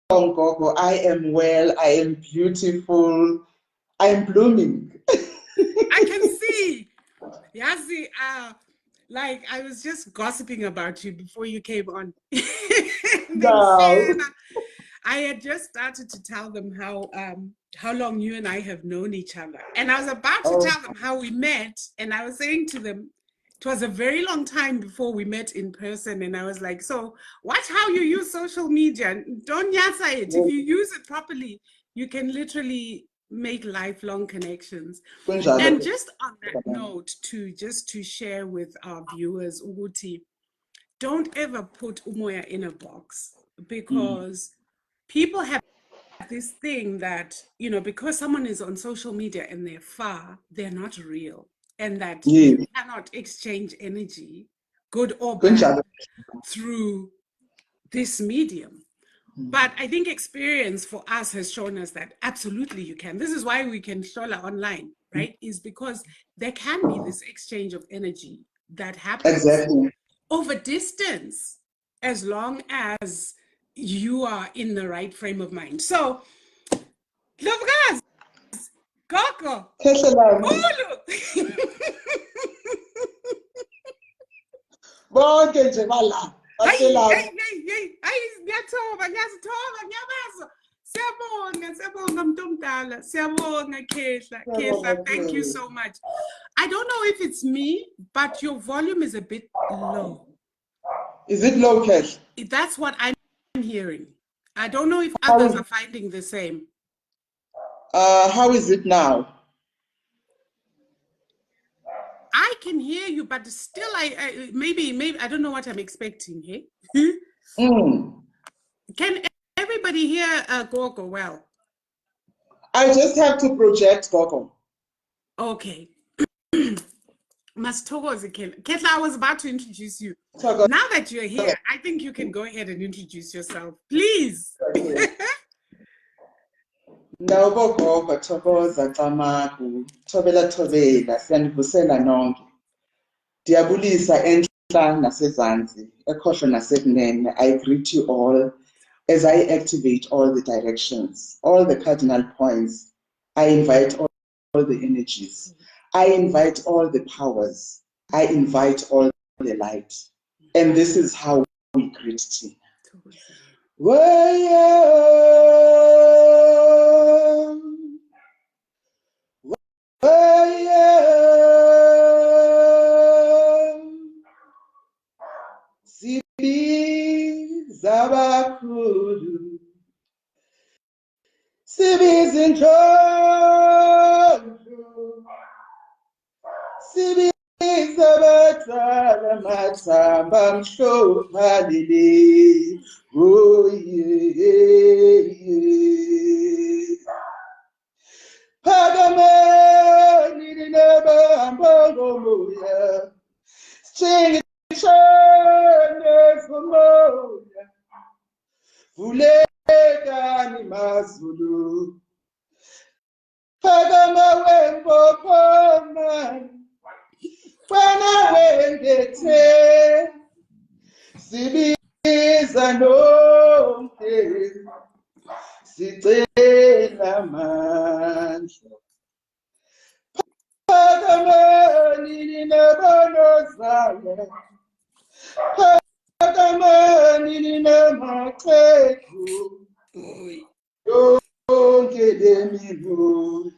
Gogo. I am well. I am beautiful. I am blooming. I can see. Yazi, like I was just gossiping about you before you came on. Wow. I had just started to tell them how long you and I have known each other. And I was about to tell them how we met. And I was saying to them, it was a very long time before we met in person. And I was like, so watch how you use social media. Don't yasa it. If you use it properly, you can literally make lifelong connections. And just on that note, just to share with our viewers, Uguti, don't ever put Umoya in a box, because people have this thing that, you know, because someone is on social media and they're far, they're not real, and that you cannot exchange energy, good or bad, through this medium. But I think experience for us has shown us that absolutely you can. This is why we can shola online, right? Is because there can be this exchange of energy that happens over distance, as long as you are in the right frame of mind. So, love guys, Gogo, bonke nje bala. Siyabonga Khehla, thank you so much. I don't know if it's me, but your volume is a bit low. Is it low, Khehla? That's what I'm hearing. I don't know if others are finding the same. How is it now? I can hear you, but still, maybe I don't know what I'm expecting. Hey? Can everybody hear Gogo well? I just have to project Gogo. Okay. Khehla, I was about to introduce you. Now that you're here, I think you can go ahead and introduce yourself, please. Nawubo Gogo, thokoza xamaku, thobela siyanivusela nonke. Ndiyabulisa entla nasezantsi, ekhohlo nasekunene. I greet you all as I activate all the directions, all the cardinal points. I invite all the energies. I invite all the powers. I invite all the light. And this is how we greet tea. Zabakudu Sibizinjonjo Sibizabatala Matsamba Mshophalile. Oh yeah. Pagamani Nabamba Gomoya String Fumoya Vulekani Mazulu Pagama Wembo Pomani Wana Wengete Sibiza Nonke Sitela Mancho Pagamani Ninabanozaya Pagamani Ninamakeku Yonke Demibu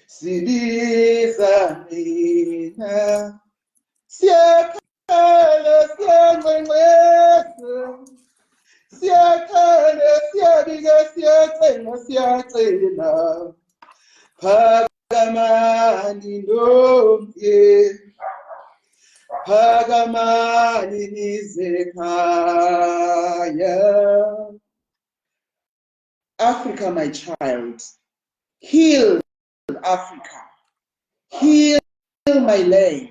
Sibiza Nina Siyakhala Siyanqenqesa Siyakhala Siyabika Siyacela Pagamani Nonke Pagamani Nizekaya. Africa, my child, heal Africa, heal my land,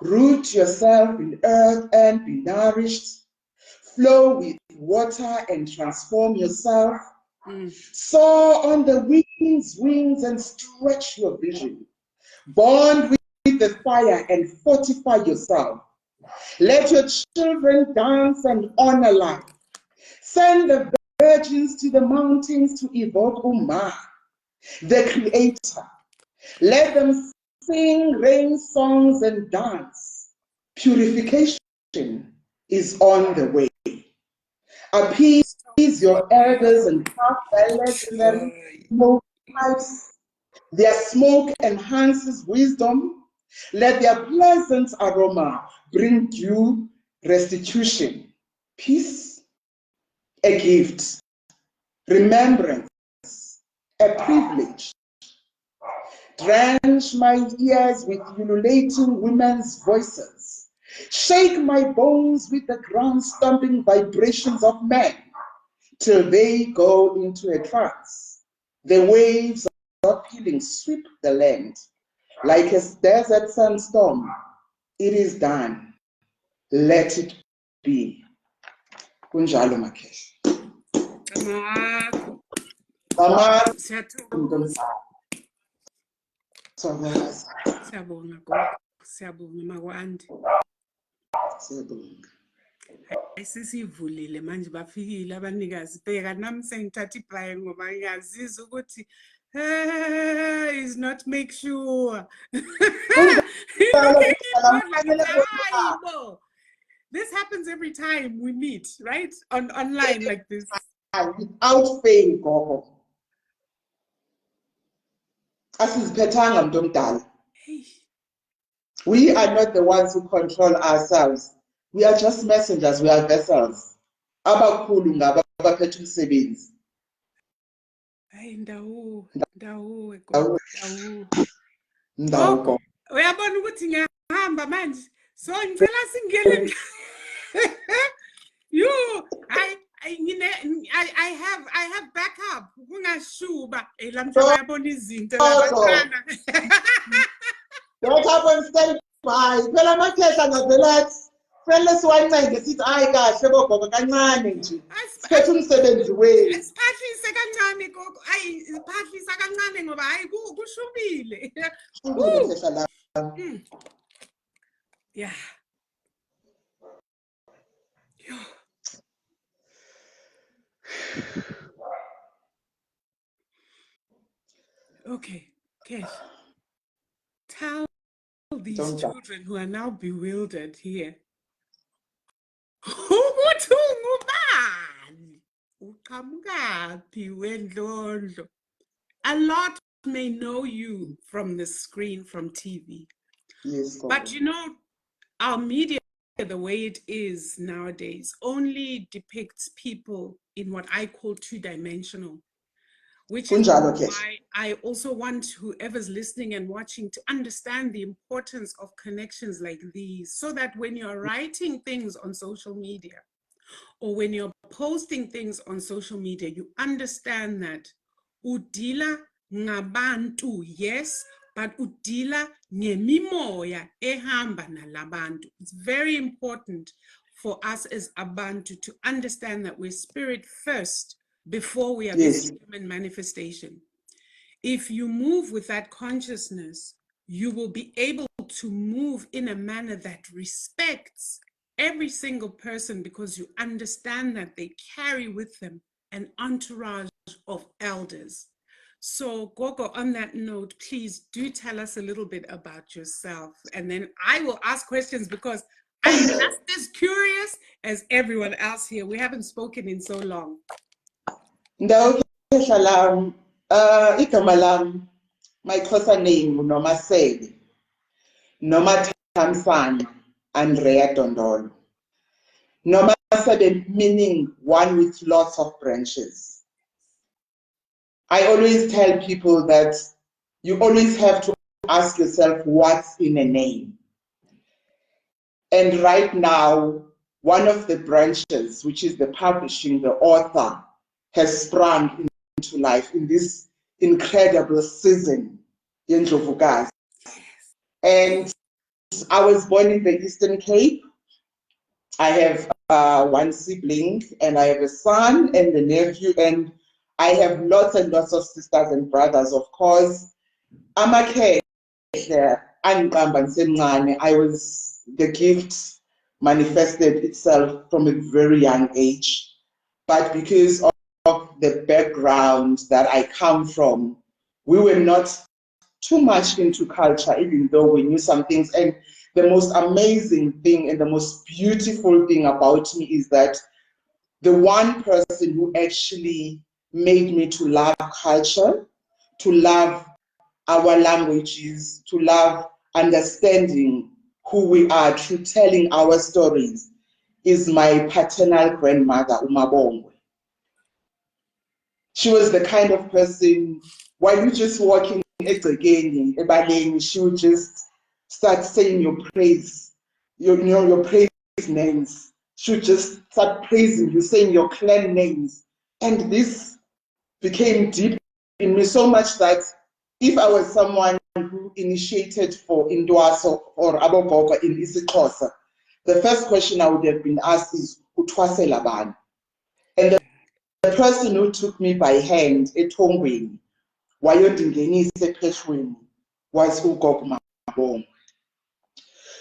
root yourself in earth and be nourished, flow with water and transform yourself, soar on the wings and stretch your vision, bond with the fire and fortify yourself. Let your children dance and honor life. Send the virgins to the mountains to evoke Uma, the Creator. Let them sing rain songs and dance. Purification is on the way. Appease your elders and craft their legendary smoke pipes. Their smoke enhances wisdom. Let their pleasant aroma bring due restitution. Peace, a gift. Remembrance, a privilege. Drench my ears with ululating women's voices. Shake my bones with the ground-stomping vibrations of men till they go into a trance. The waves of healing sweep the land. Like a desert sandstorm, it is done. Let it be. Kunjalo Makesh. Siyabonga Gogo, siyabonga makwandi. Siyabonga. Sisivulile manje bafikile abanikazi bheka nami sengithatha ibhayi ngoba ngiyazizwa ukuthi he's not make sure. This happens every time we meet, right? Online like this. Without fail, Gogo. Asiziphathanga muntu omdala. We are not the ones who control ourselves. We are just messengers, we are vessels. Abakhulu ngaba abaphethe umsebenzi. Hayi ndawo. Ndawo. Uyabona ukuthi ngiyahamba manje. So ngicela singene. I have backup. Kungashuba lamhla bayabona izinto labathana. Backup and stand by. Phela amakhehla ngavelathi. Fanele siwancenge sithi hayi kahle bogogo kancane nje. Siphethe umsebenzi wethu. Siphahlise kancane gogo. Hayi siphahlisa kancane ngoba hayi kushubile. Yeah. Okay, Kesh. Tell these children who are now bewildered here. A lot may know you from the screen, from TV. Yes, but you know, our media, the way it is nowadays, only depicts people in what I call two-dimensional, which is why I also want whoever's listening and watching to understand the importance of connections like these, so that when you're writing things on social media or when you're posting things on social media, you understand that udila ngabantu, yes, but udila ngemimoya ehamba nalabantu. It's very important for us as Abantu to understand that we're spirit first before we are this human manifestation. If you move with that consciousness, you will be able to move in a manner that respects every single person, because you understand that they carry with them an entourage of elders. So Gogo, on that note, please do tell us a little bit about yourself, and then I will ask questions because I am just as curious as everyone else here. We haven't spoken in so long. Igama lam, my Xhosa name Nomaseli, Noma Thamsanqa Andrea Dondolo. Nomasebe meaning one with lots of branches. I always tell people that you always have to ask yourself what's in a name. And right now, one of the branches, which is the publishing, the author, has sprung into life in this incredible season in Ndlovukazi. And I was born in the Eastern Cape. I have one sibling, and I have a son and a nephew, and I have lots and lots of sisters and brothers, of course. I was, the gift manifested itself from a very young age. but because of the background that I come from, we were not too much into culture, even though we knew some things. And the most amazing thing and the most beautiful thing about me is that the one person who actually made me to love culture, to love our languages, to love understanding who we are through telling our stories is my paternal grandmother, Umabongwe. She was the kind of person, while you just walking again, she would just start saying your praise, your praise names. She would just start praising you, saying your clan names. And this became deep in me so much that if I was someone who initiated for Indwaso or Abogogo in isiXhosa, the first question I would have been asked is, Utwasela bani? And the person who took me by hand ethongweni wayondingenisa epheshweni was uGogo Mabongwe.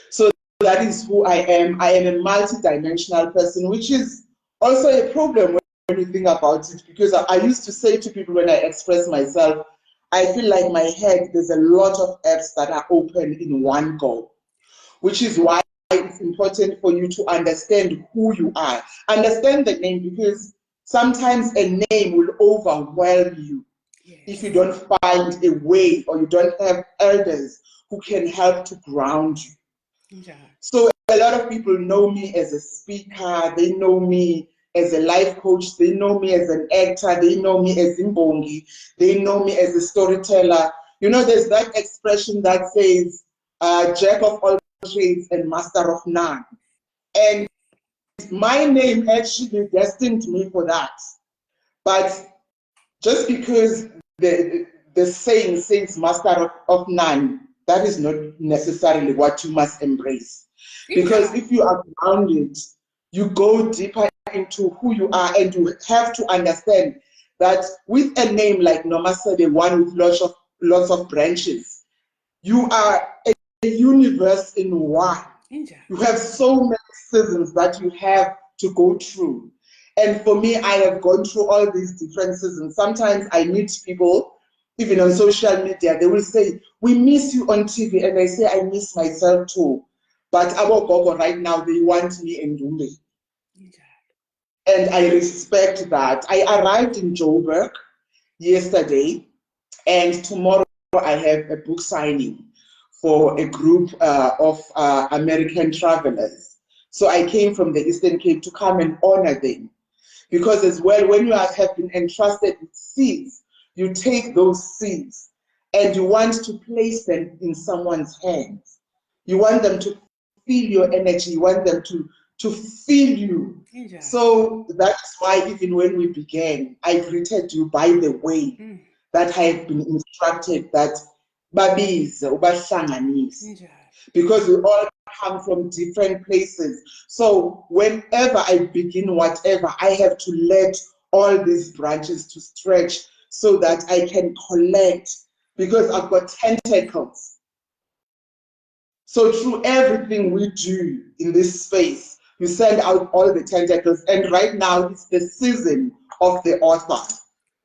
So that is who I am. I am a multi-dimensional person, which is also a problem when you think about it, because I used to say to people when I express myself, I feel like my head, there's a lot of apps that are open in one go, which is why it's important for you to understand who you are. Understand the name, because sometimes a name will overwhelm you if you don't find a way or you don't have elders who can help to ground you. So a lot of people know me as a speaker, they know me as a life coach, they know me as an actor, they know me as Imbongi, they know me as a storyteller. You know, there's that expression that says, jack of all trades and master of none. And my name actually destined me for that. But just because the saying says master of none, that is not necessarily what you must embrace. Because if you are grounded, you go deeper into who you are, and you have to understand that with a name like Nomasa, the one with lots of branches, you are a universe in one. You have so many seasons that you have to go through. And for me, I have gone through all these different seasons. Sometimes I meet people, even on social media, they will say, we miss you on TV. And I say, I miss myself too. But our Gogo right now, they want me in Dumbe. And I respect that. I arrived in Joburg yesterday, and tomorrow I have a book signing for a group of American travelers. So I came from the Eastern Cape to come and honor them. Because as well, when you have been entrusted with seeds, you take those seeds and you want to place them in someone's hands. You want them to feel your energy. You want them to feel you. So that's why even when we began, I greeted you by the way that I have been instructed, that babize, ubahlanganise, because we all come from different places. So whenever I begin whatever, I have to let all these branches to stretch so that I can collect, because I've got tentacles. So through everything we do in this space, you send out all the tentacles. And right now it's the season of the author.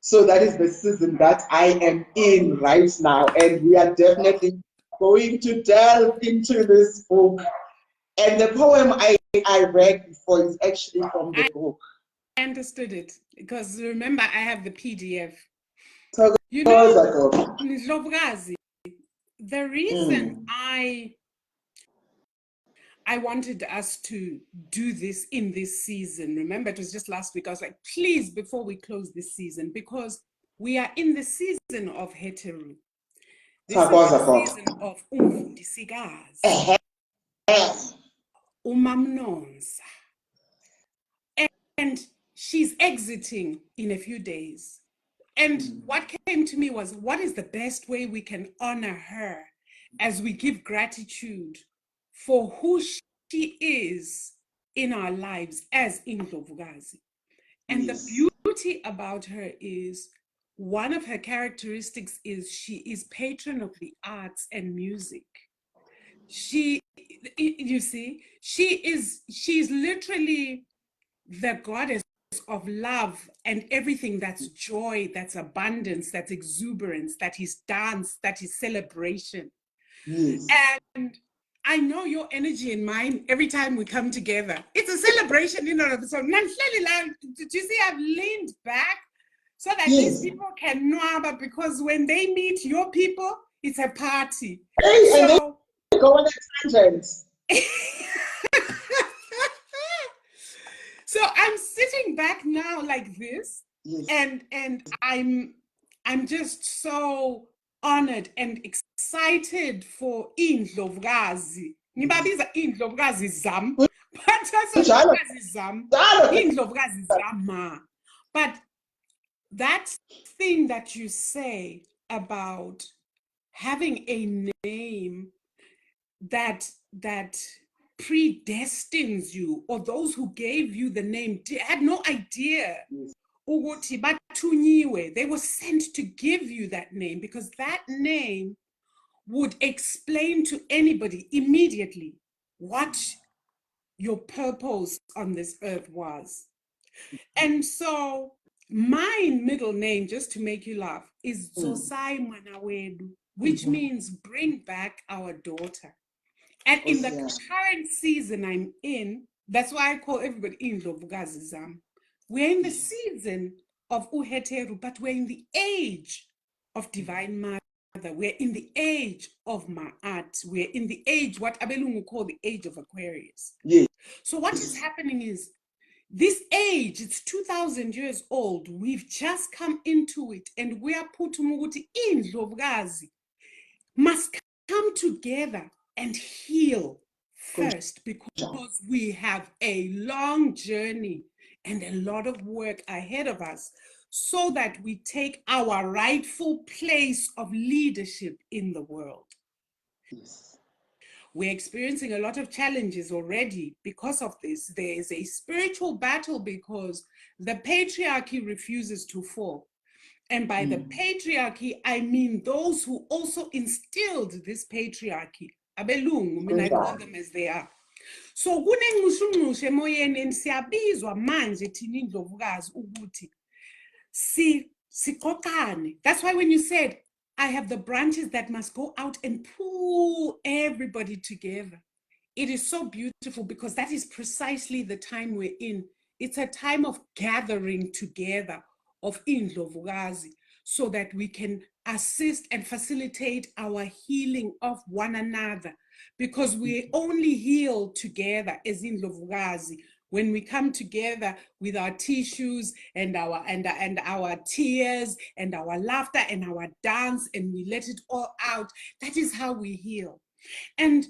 So that is the season that I am in right now. And we are definitely going to delve into this book. And the poem I read before is actually from the book. I understood it, because remember, I have the PDF. So you know, the reason I wanted us to do this in this season, remember, it was just last week, I was like, please, before we close this season, because we are in the season of Heru. This is the season of Umfundisikazi, Umamnonza. And she's exiting in a few days. And what came to me was, what is the best way we can honor her as we give gratitude for who she is in our lives as Indlovukazi? And the beauty about her is, one of her characteristics is she is patron of the arts and music. You see, she's literally the goddess of love and everything that's joy, that's abundance, that's exuberance, that is dance, that is celebration. Yes. And I know your energy and mine every time we come together. It's a celebration in and of itself. Did you see I've leaned back so that Yes. these people can know, because when they meet your people, it's a party. Hey, so, and then go on a tangent. So I'm sitting back now like this, yes. and I'm just so honored and excited for Indlovukazi. Ngibabiza Indlovukazi zam, but Indlovukazi zam, Indlovukazi zama. But that thing that you say about having a name that predestines you, or those who gave you the name had no idea ukuthi bathunyiwe. They were sent to give you that name, because that name would explain to anybody immediately what your purpose on this earth was. And so my middle name, just to make you laugh, is Zosai Manawedu, which means bring back our daughter. And in the current season I'm in, that's why I call everybody Indlovukazi zam. We're in the season of Uheteru, but we're in the age of Divine Mother. We're in the age of Ma'at. We're in the age, what Abelungu call the age of Aquarius. Yes. So what is happening is, this age, it's 2,000 years old. We've just come into it, and we are put Muguti Indlovukazi must come together and heal first, because we have a long journey and a lot of work ahead of us, so that we take our rightful place of leadership in the world. Yes. We're experiencing a lot of challenges already because of this. There is a spiritual battle because the patriarchy refuses to fall. And by the patriarchy, I mean those who also instilled this patriarchy. Abelungu, I mean, I call them as they are. So kunenxushunxushe emoyeni, and siyabizwa manje thina Indlovukazi ukuthi siqoqane. That's why when you said, I have the branches that must go out and pull everybody together, it is so beautiful, because that is precisely the time we're in. It's a time of gathering together of Indlovukazi, so that we can assist and facilitate our healing of one another, because we only heal together as Indlovukazi when we come together with our tissues and our tears and our laughter and our dance, and we let it all out. That is how we heal. And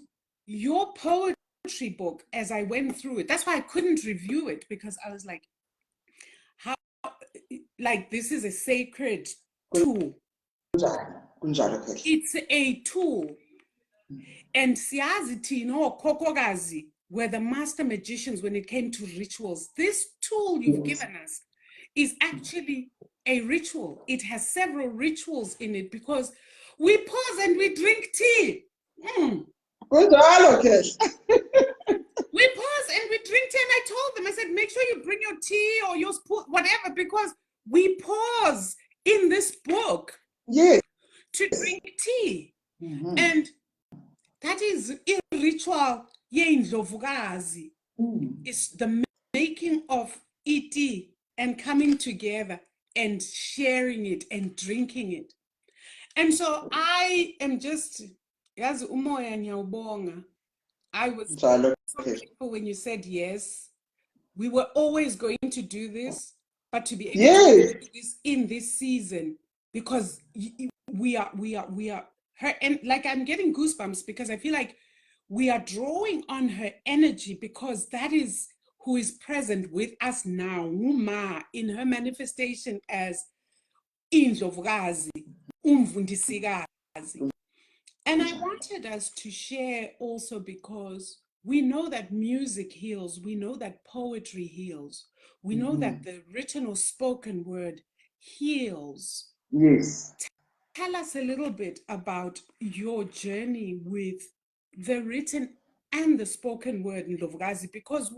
your poetry book, as I went through it, that's why I couldn't review it, because I was like, how, like, this is a sacred tool. It's a tool. And siyazi thina okhokhokazi were the master magicians when it came to rituals. This tool you've given us is actually a ritual. It has several rituals in it, because we pause and we drink tea. We pause and we drink tea, and I told them, I said, make sure you bring your tea or your spoon, whatever, because we pause in this book to drink tea. And that is a ritual. Indlovukazi is the making of tea and coming together and sharing it and drinking it. And so I am just, yazi umoya ngiyawubonga. I was so grateful when you said yes. We were always going to do this, but to be able to do this in this season, because we are her, and like, I'm getting goosebumps, because I feel like we are drawing on her energy, because that is who is present with us now, Uma, in her manifestation as Indlovukazi, umvundisikazi. And I wanted us to share also, because we know that music heals, we know that poetry heals, we know that the written or spoken word heals. Yes. Tell us a little bit about your journey with the written and the spoken word in Ndlovukazi, because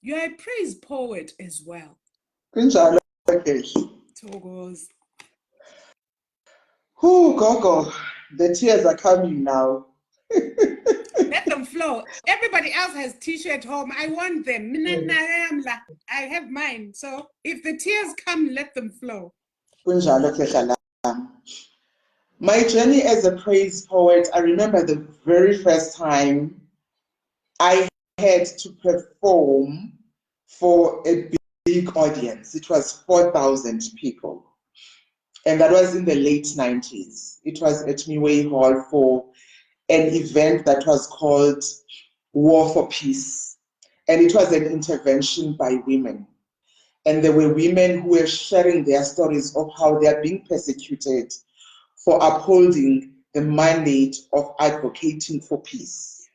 you're a praise poet as well. Kunjalo ke. Thokoza. Whoo, Gogo, the tears are coming now. Let them flow. Everybody else has t-shirt home. I want them. I have mine. So if the tears come, let them flow. Kunjalo ke Kgalam. My journey as a praise poet, I remember the very first time I had to perform for a big audience. It was 4,000 people. And that was in the late 90s. It was at Miway Hall for an event that was called War for Peace. And it was an intervention by women. And there were women who were sharing their stories of how they are being persecuted for upholding the mandate of advocating for peace.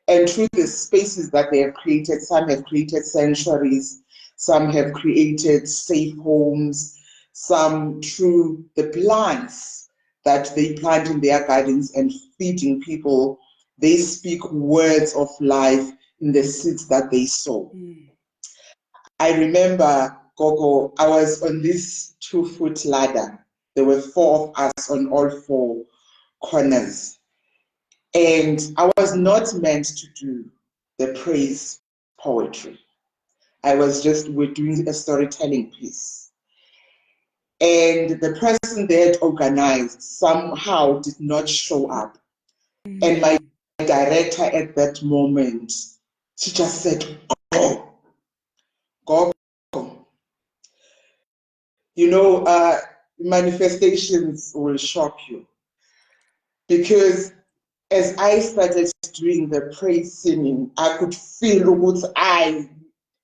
And through the spaces that they have created, some have created sanctuaries, some have created safe homes, some through the plants that they plant in their gardens and feeding people, they speak words of life in the seeds that they sow. I remember, Gogo, I was on this 2-foot ladder. There were 4 of us on all 4 corners. And I was not meant to do the praise poetry. We're doing a storytelling piece. And the person that organized somehow did not show up. And my director at that moment, she just said, go. You know, manifestations will shock you. Because as I started doing the praise singing, I could feel what I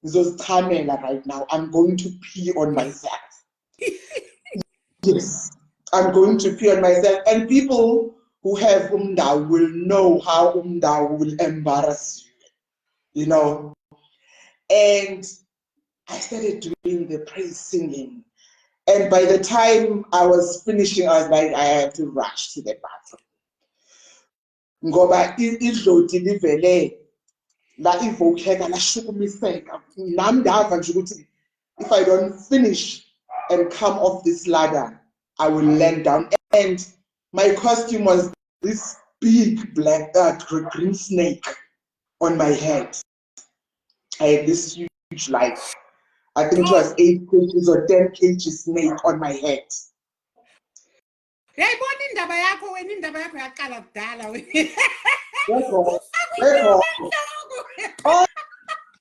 was coming right now. I'm going to pee on myself. Yes, I'm going to pee on myself. And people who have umdao will know how umdao will embarrass you, you know. And I started doing the praise singing. And by the time I was finishing, I was like, I have to rush to the bathroom. Ngoba idloti livele la ivokeka lashukumiseka. Nami ndava nje ukuthi if I don't finish and come off this ladder, I will land down. And my costume was this big black green snake on my head. I had this huge, like, I think it was 8 kgs or 10 kg snake on my head.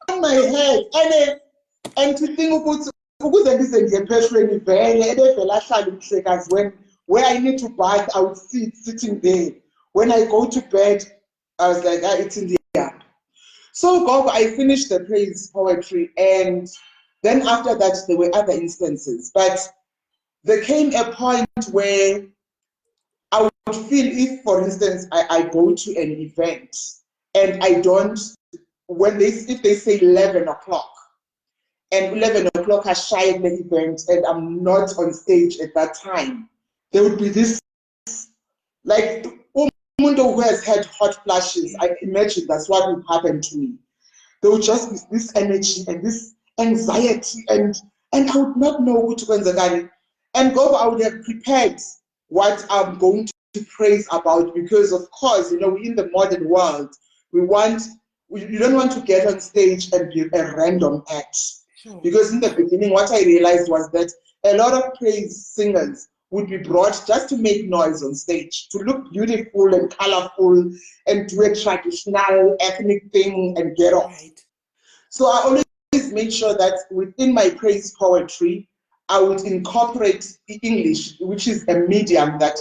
On my head. And to think ukuthi ukuze ngize ngiye pheshweni vele ebevela ahlala umhlekazi where I need to bath, I would see it sitting there. When I go to bed, I was like, it's in the air. So Gogo, I finished the praise poetry, and then after that there were other instances. But there came a point where I would feel if, for instance, I go to an event and I don't, if they say 11 o'clock, and 11 o'clock I shy at the event and I'm not on stage at that time, there would be this, like, umuntu who has had hot flashes, I imagine that's what would happen to me. There would just be this energy and this anxiety, and I would not know who to go. And Gogo, I would have prepared what I'm going to praise about, because of course, you know, in the modern world, you don't want to get on stage and be a random act. Sure. Because in the beginning, what I realized was that a lot of praise singers would be brought just to make noise on stage, to look beautiful and colorful and do a traditional ethnic thing and get off. Right. So I always made sure that within my praise poetry, I would incorporate English, which is a medium that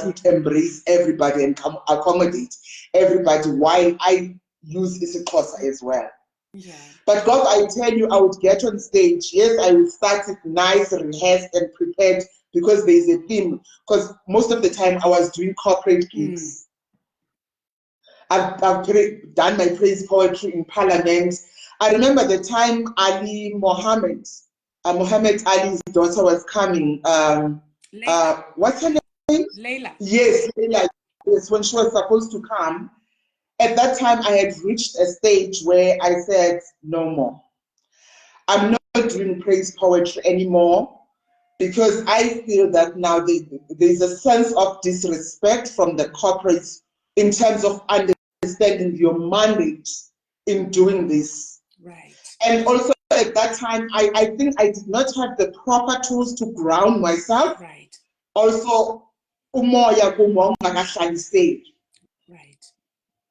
would embrace everybody and accommodate everybody, while I use isiXhosa as well. Yeah. But God, I tell you, I would get on stage. Yes, I would start it nice, rehearsed and prepared, because there's a theme. Because most of the time I was doing corporate gigs. I've done my praise poetry in Parliament. I remember the time Ali Muhammad Ali's daughter was coming. What's her name? Layla. Yes, Layla. Yes, when she was supposed to come. At that time, I had reached a stage where I said, no more. I'm doing praise poetry anymore because I feel that now there's a sense of disrespect from the corporates in terms of understanding your mandate in doing this. Right. And also at that time, I think I did not have the proper tools to ground myself. Right. Also, umoya kungongahlaliseki. Right.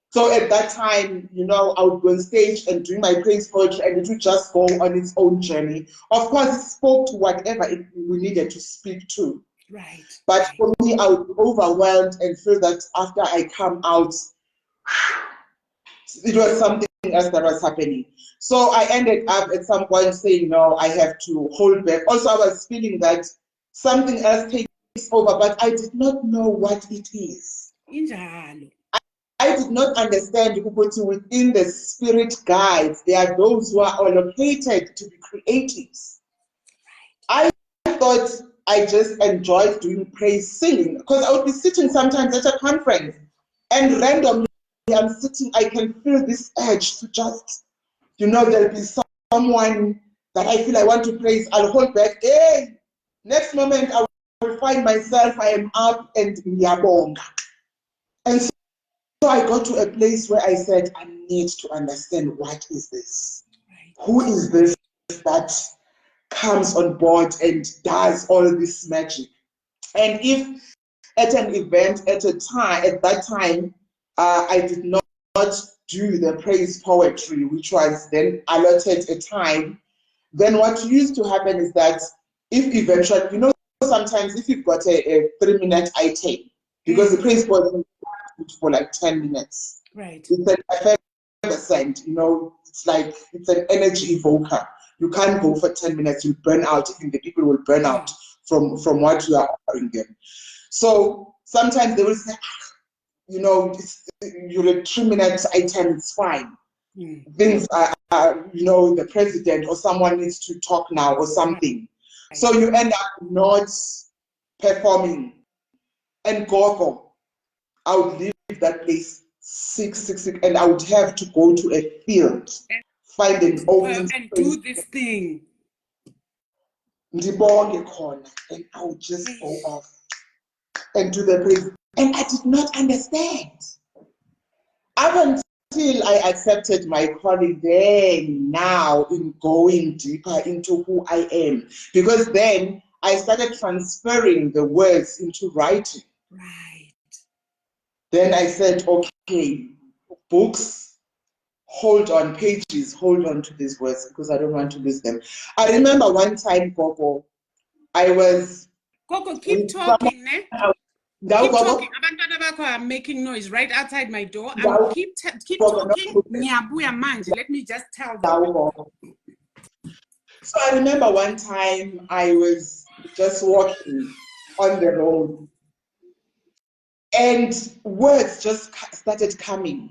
So at that time, you know, I would go on stage and do my praise poetry and it would just go on its own journey. Of course, it spoke to whatever we needed to speak to. Right. But for me, I would be overwhelmed and feel that after I come out, it was something else that was happening. So I ended up at some point saying, no, I have to hold back. Also, I was feeling that something else takes over, but I did not know what it is. I did not understand within the spirit guides, there are those who are allocated to be creatives. I thought I just enjoyed doing praise singing because I would be sitting sometimes at a conference and randomly I'm sitting, I can feel this urge to just, you know, there'll be someone that I feel I want to praise, I'll hold back. Hey, next moment I will find myself, I am up and miyabonga. And so I got to a place where I said, I need to understand what is this? Right. Who is this that comes on board and does all this magic? And if at an event at that time, I did not do the praise poetry, which was then allotted a time, then what used to happen is that if eventually, you know, sometimes if you've got a 3-minute item, because the praise poetry for like 10 minutes. Right. It's an effervescent, you know, it's like, it's an energy evoker. You can't go for 10 minutes, you burn out. Even the people will burn out from what you are offering them. So sometimes they will say, you know, you're a 3-minute item, it's fine. Things are, you know, the president or someone needs to talk now or something. Right. So you end up not performing. And Gogo, I would leave that place 6, and I would have to go to a field, find an open and do this thing. And I would just go off and do the praise. And I did not understand. Up until I accepted my calling, then now in going deeper into who I am. Because then I started transferring the words into writing. Right. Then I said, okay, books, hold on, pages, hold on to these words because I don't want to lose them. I remember one time, Gogo, I was... Gogo, keep talking, ne? Keep talking. Abantwana bakho are making noise right outside my door. Keep talking. Let me just tell them. So I remember one time I was just walking on the road and words just started coming.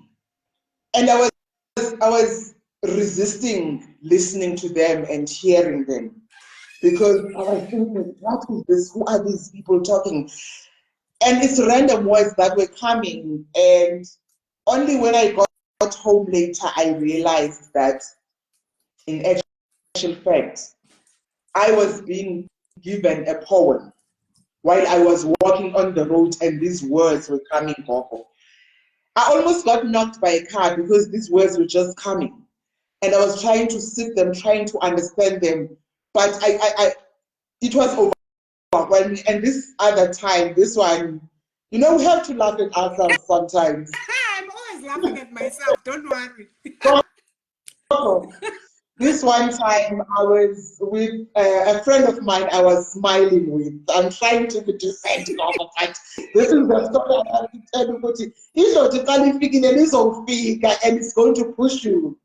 And I was resisting listening to them and hearing them because I was thinking, what is this? Who are these people talking? And it's random words that were coming. And only when I got home later, I realized that in actual fact, I was being given a poem while I was walking on the road and these words were coming, Gogo. I almost got knocked by a car because these words were just coming. And I was trying to sit them, trying to understand them. But it was overwhelming. And this other time, this one, you know, we have to laugh at ourselves sometimes. I'm always laughing at myself, don't worry. This one time I was with a friend of mine I was smiling with. I'm trying to be decent, but this is the story I have to tell you. He's not and it's going to push you.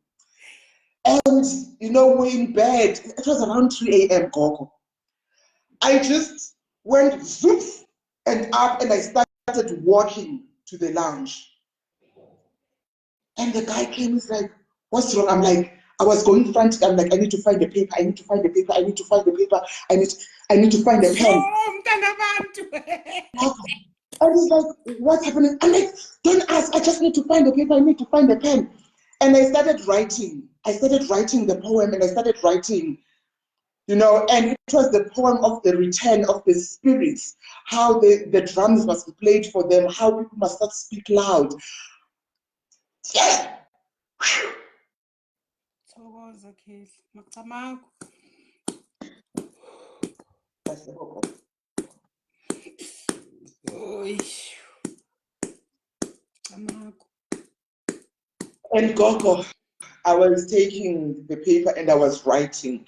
And, you know, we're in bed. It was around 3 a.m., Gogo. I just went zoop and up and I started walking to the lounge. And the guy came, he's like, what's wrong? I'm like, I was going frantic. I'm like, I need to find the paper. I need to find the paper. I need to find the paper. I need to find the pen. And he's like, what's happening? I'm like, don't ask. I just need to find the paper. I need to find the pen. And I started writing. I started writing the poem and I started writing you know, and it was the poem of the return of the spirits, how the drums must be played for them, how people must not speak loud. Yeah. And Gogo, I was taking the paper and I was writing.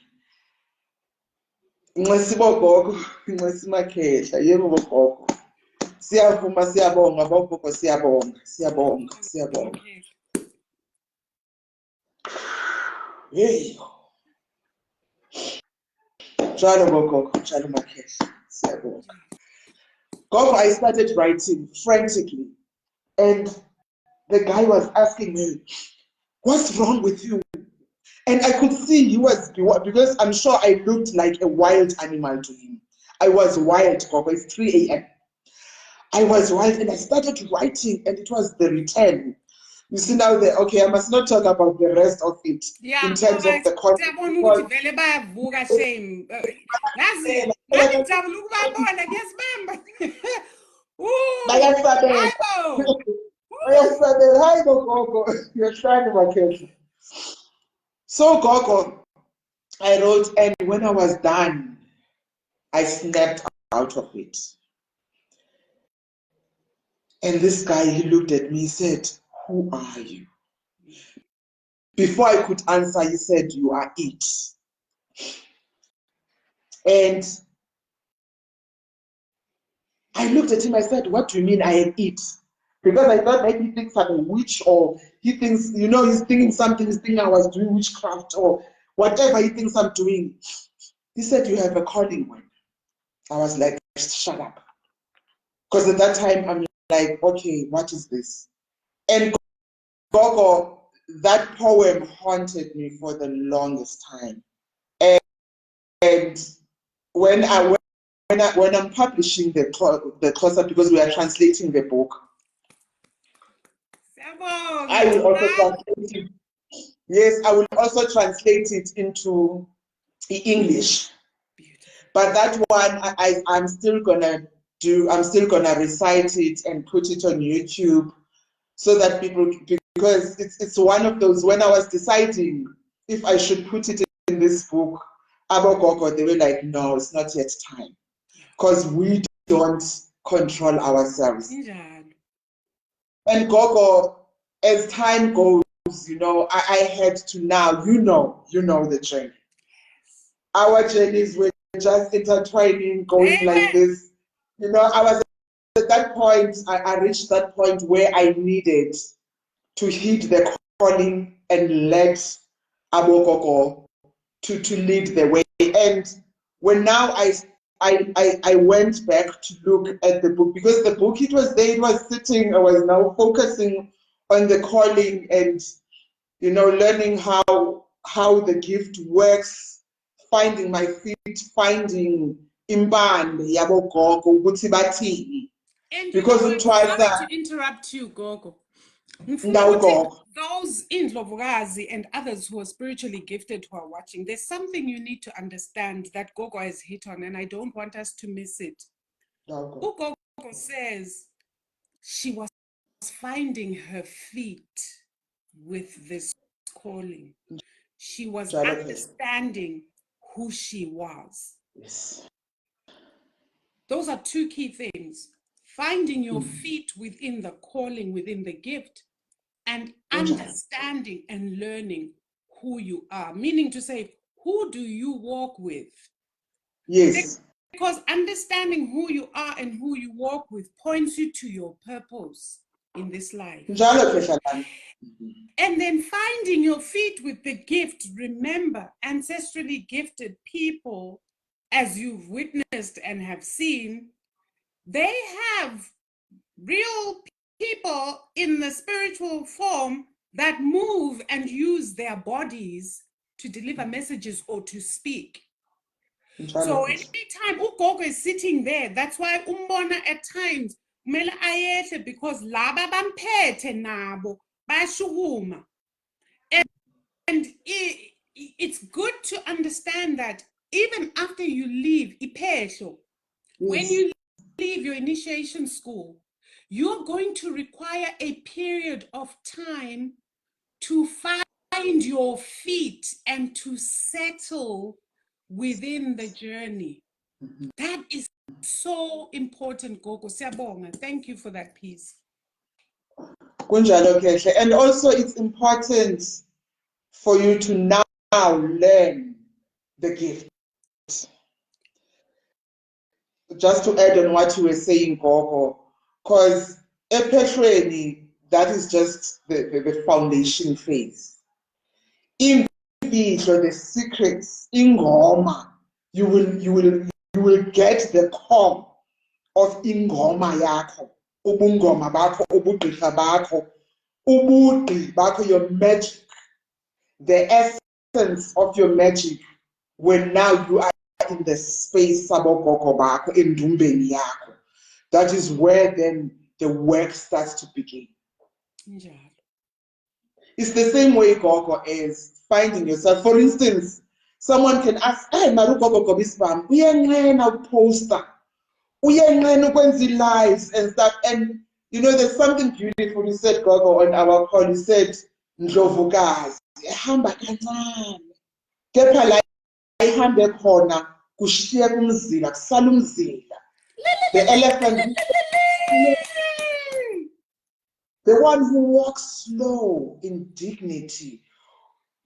Gogo, yebo Gogo. Siyavuma, siyabonga, Gogo, siyabonga, siyabonga, siyabonga. Hey. Jalo Gogo, jalo Makhehla, siyabonga. Gogo, I started writing frantically, and the guy was asking me, "What's wrong with you?" And I could see he was, because I'm sure I looked like a wild animal to him. I was wild, Gogo. It's 3 a.m. I was wild, and I started writing, and it was the return. You see now, okay, I must not talk about the rest of it in terms of the content. You're trying to make it. So Gogo, I wrote, and when I was done, I snapped out of it. And this guy, he looked at me, he said, "Who are you?" Before I could answer, he said, "You are it." And I looked at him, I said, "What do you mean I am it?" Because I thought maybe he thinks I'm a witch, or he thinks, you know, he's thinking something, he's thinking I was doing witchcraft or whatever he thinks I'm doing. He said, "You have a calling, man." I was like, "Shut up." Because at that time, I'm like, okay, what is this? And Gogo, that poem haunted me for the longest time. And when I'm publishing the Xhosa, because we are translating the book, I will also translate it. Yes, I will also translate it into English. But that one, I'm still gonna recite it and put it on YouTube so that people, because it's one of those, when I was deciding if I should put it in this book, Gogo, they were like, "No, it's not yet time." Because we don't control ourselves. And Gogo, as time goes, you know, I had to now, you know the journey. Our journeys were just intertwining, going like this. You know, I was at that point, I reached that point where I needed to heed the calling and let Gogo to lead the way. And when now I went back to look at the book, because the book, it was there, it was sitting, I was now focusing on the calling and, you know, learning how the gift works, finding my feet, finding imbande yabo Gogo ukuthi bathini. Because it was sorry to interrupt you, Gogo. Those Indlovukazi and others who are spiritually gifted who are watching, there's something you need to understand that Gogo has hit on, and I don't want us to miss it. Gogo says she was finding her feet with this calling. She was understanding who she was. Yes. Those are two key things. Finding your feet within the calling, within the gift, and understanding and learning who you are. Meaning to say, who do you walk with? Yes. Because understanding who you are and who you walk with points you to your purpose in this life. And then finding your feet with the gift. Remember, ancestrally gifted people, as you've witnessed and have seen, they have real people in the spiritual form that move and use their bodies to deliver messages or to speak. So anytime ugogo is sitting there, that's why umbona at times kumele ayehle, because laba bamphethe nabo bayashukuma. And it's good to understand that even after you leave iphehlo, when you leave your initiation school, you're going to require a period of time to find your feet and to settle within the journey. That is so important, Gogo. Siyabonga. Thank you for that piece. And also it's important for you to now learn the gift. Just to add on what you were saying, Gogo, because ephehlweni, that is just the foundation phase. In the secrets, ingoma, you will get the core of ingoma yakho, ubungoma bakho, ubugqirha bakho, ubugqi bakho, your magic, the essence of your magic, when now you are in the space sabogogo bakho, endumbeni yakho. That is where then the work starts to begin. Yeah. It's the same way, Gogo, as finding yourself. For instance, someone can ask, hey, Gogo Gobisbham, uyenqena poster, uyenqena ukwenza lives and stuff. And you know, there's something beautiful you said, Gogo, on our call. You said, Ndlovukazi, ehamba kancane. Kepha la ihambe khona kushiya kumzila, kusala umzila. The elephant, the one who walks slow in dignity,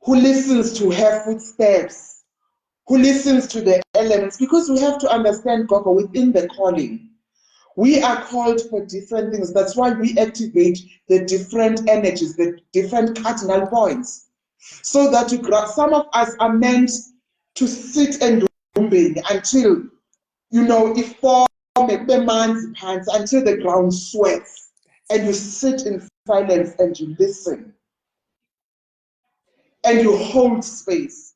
who listens to her footsteps, who listens to the elements, because we have to understand, Gogo, within the calling, we are called for different things. That's why we activate the different energies, the different cardinal points, so that you grab. Some of us are meant to sit and do until, you know, if form until the ground sweats, and you sit in silence and you listen and you hold space.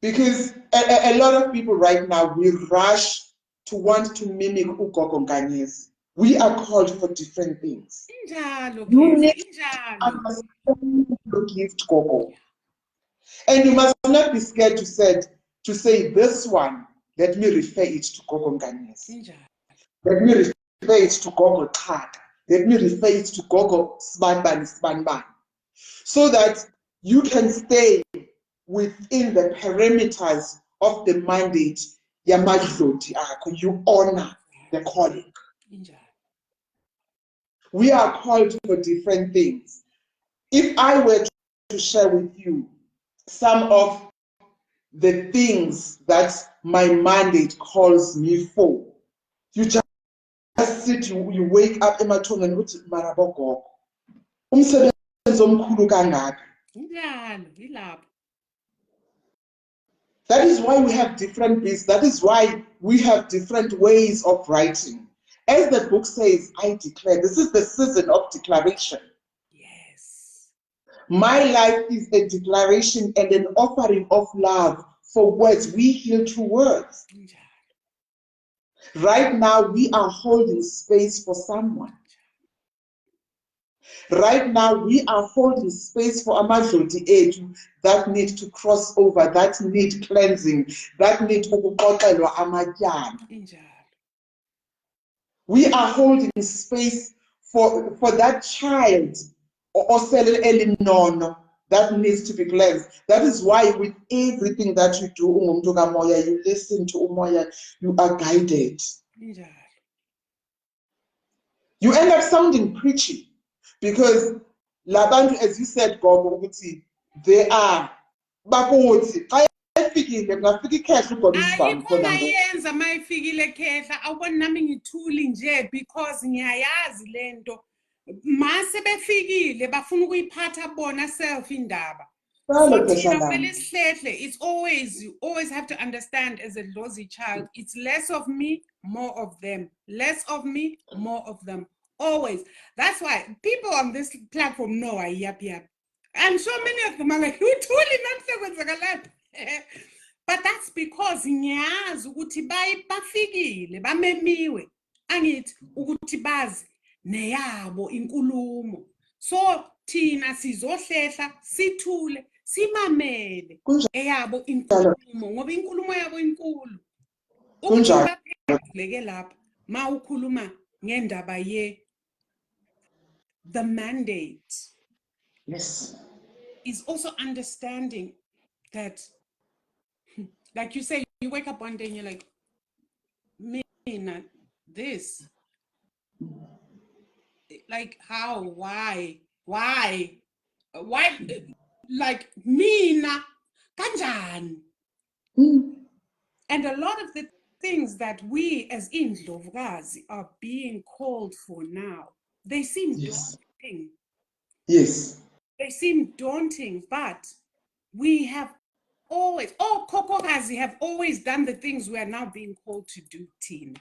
Because a lot of people right now, we rush to want to mimic ugogo Nganyezi. We are called for different things. You need to understand your gift, Gogo. And you must not be scared to say this one, let me refer it to Gogo Nganyezi. Let me refer it to Gogo Chaka. Let me refer it to Gogo Sbanban. So that you can stay within the perimeters of the mandate, you honor the calling. We are called for different things. If I were to share with you some of the things that my mandate calls me for, you just sit, you wake up emathongeni uthi marabogo. Umsebenzi omkhulu kangaka. That is why we have different beats. That is why we have different ways of writing. As the book says, I declare. This is the season of declaration. Yes. My life is a declaration and an offering of love for words. We heal through words. Right now, we are holding space for someone. Right now, we are holding space for amadloti ethu that need to cross over, that need cleansing, that need ukuqoqelwa amatyala. We are holding space for that child osele elinono that needs to be cleansed. That is why with everything that you do, ungumuntu kamoya, you listen to umoya, you are guided. You end up sounding preachy. Because labantu, as you said, Gogo, they are bakoti. Ayifikile ngafika ikhehla uGobisbham khona ngoku. Ayiyenza mayifikile khehla awubona nami ngithuli nje because ngiyayazi lento. Mase befikile bafuna ukuyiphatha bona self indaba. So thina kumele sihlehle. It's always, you always have to understand as a Dlozi child, it's less of me, more of them. Less of me, more of them. Always. That's why people on this platform know I yap. And so many of them are like, you totally not. But that's because ngiyazi ukuthi bafikile bamemiwe angithi ukuthi bazi neyabo inkulumo. So thina sizohlehla sithule simamele eyabo inkulumo ngoba inkulumo yabo inkulu Kunjalo. leke lapha ma ukhuluma ngendaba the mandate. Yes. Is also understanding that, like you say, you wake up one day and you're like, me, not this. Like how, why, like me, na kanjani. And a lot of the things that we as Indlovukazi are being called for now, they seem daunting. Yes. They seem daunting, but we have always, Kokokazi have always done the things we are now being called to do, Tina.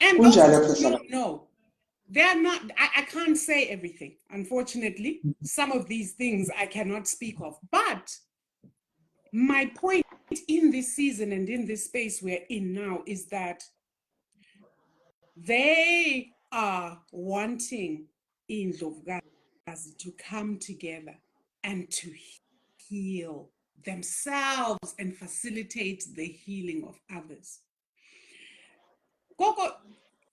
And those who don't know, they're not, I can't say everything, unfortunately. Some of these things I cannot speak of. But my point in this season and in this space we're in now is that they are wanting Indlovukazi to come together and to heal themselves and facilitate the healing of others. Gogo,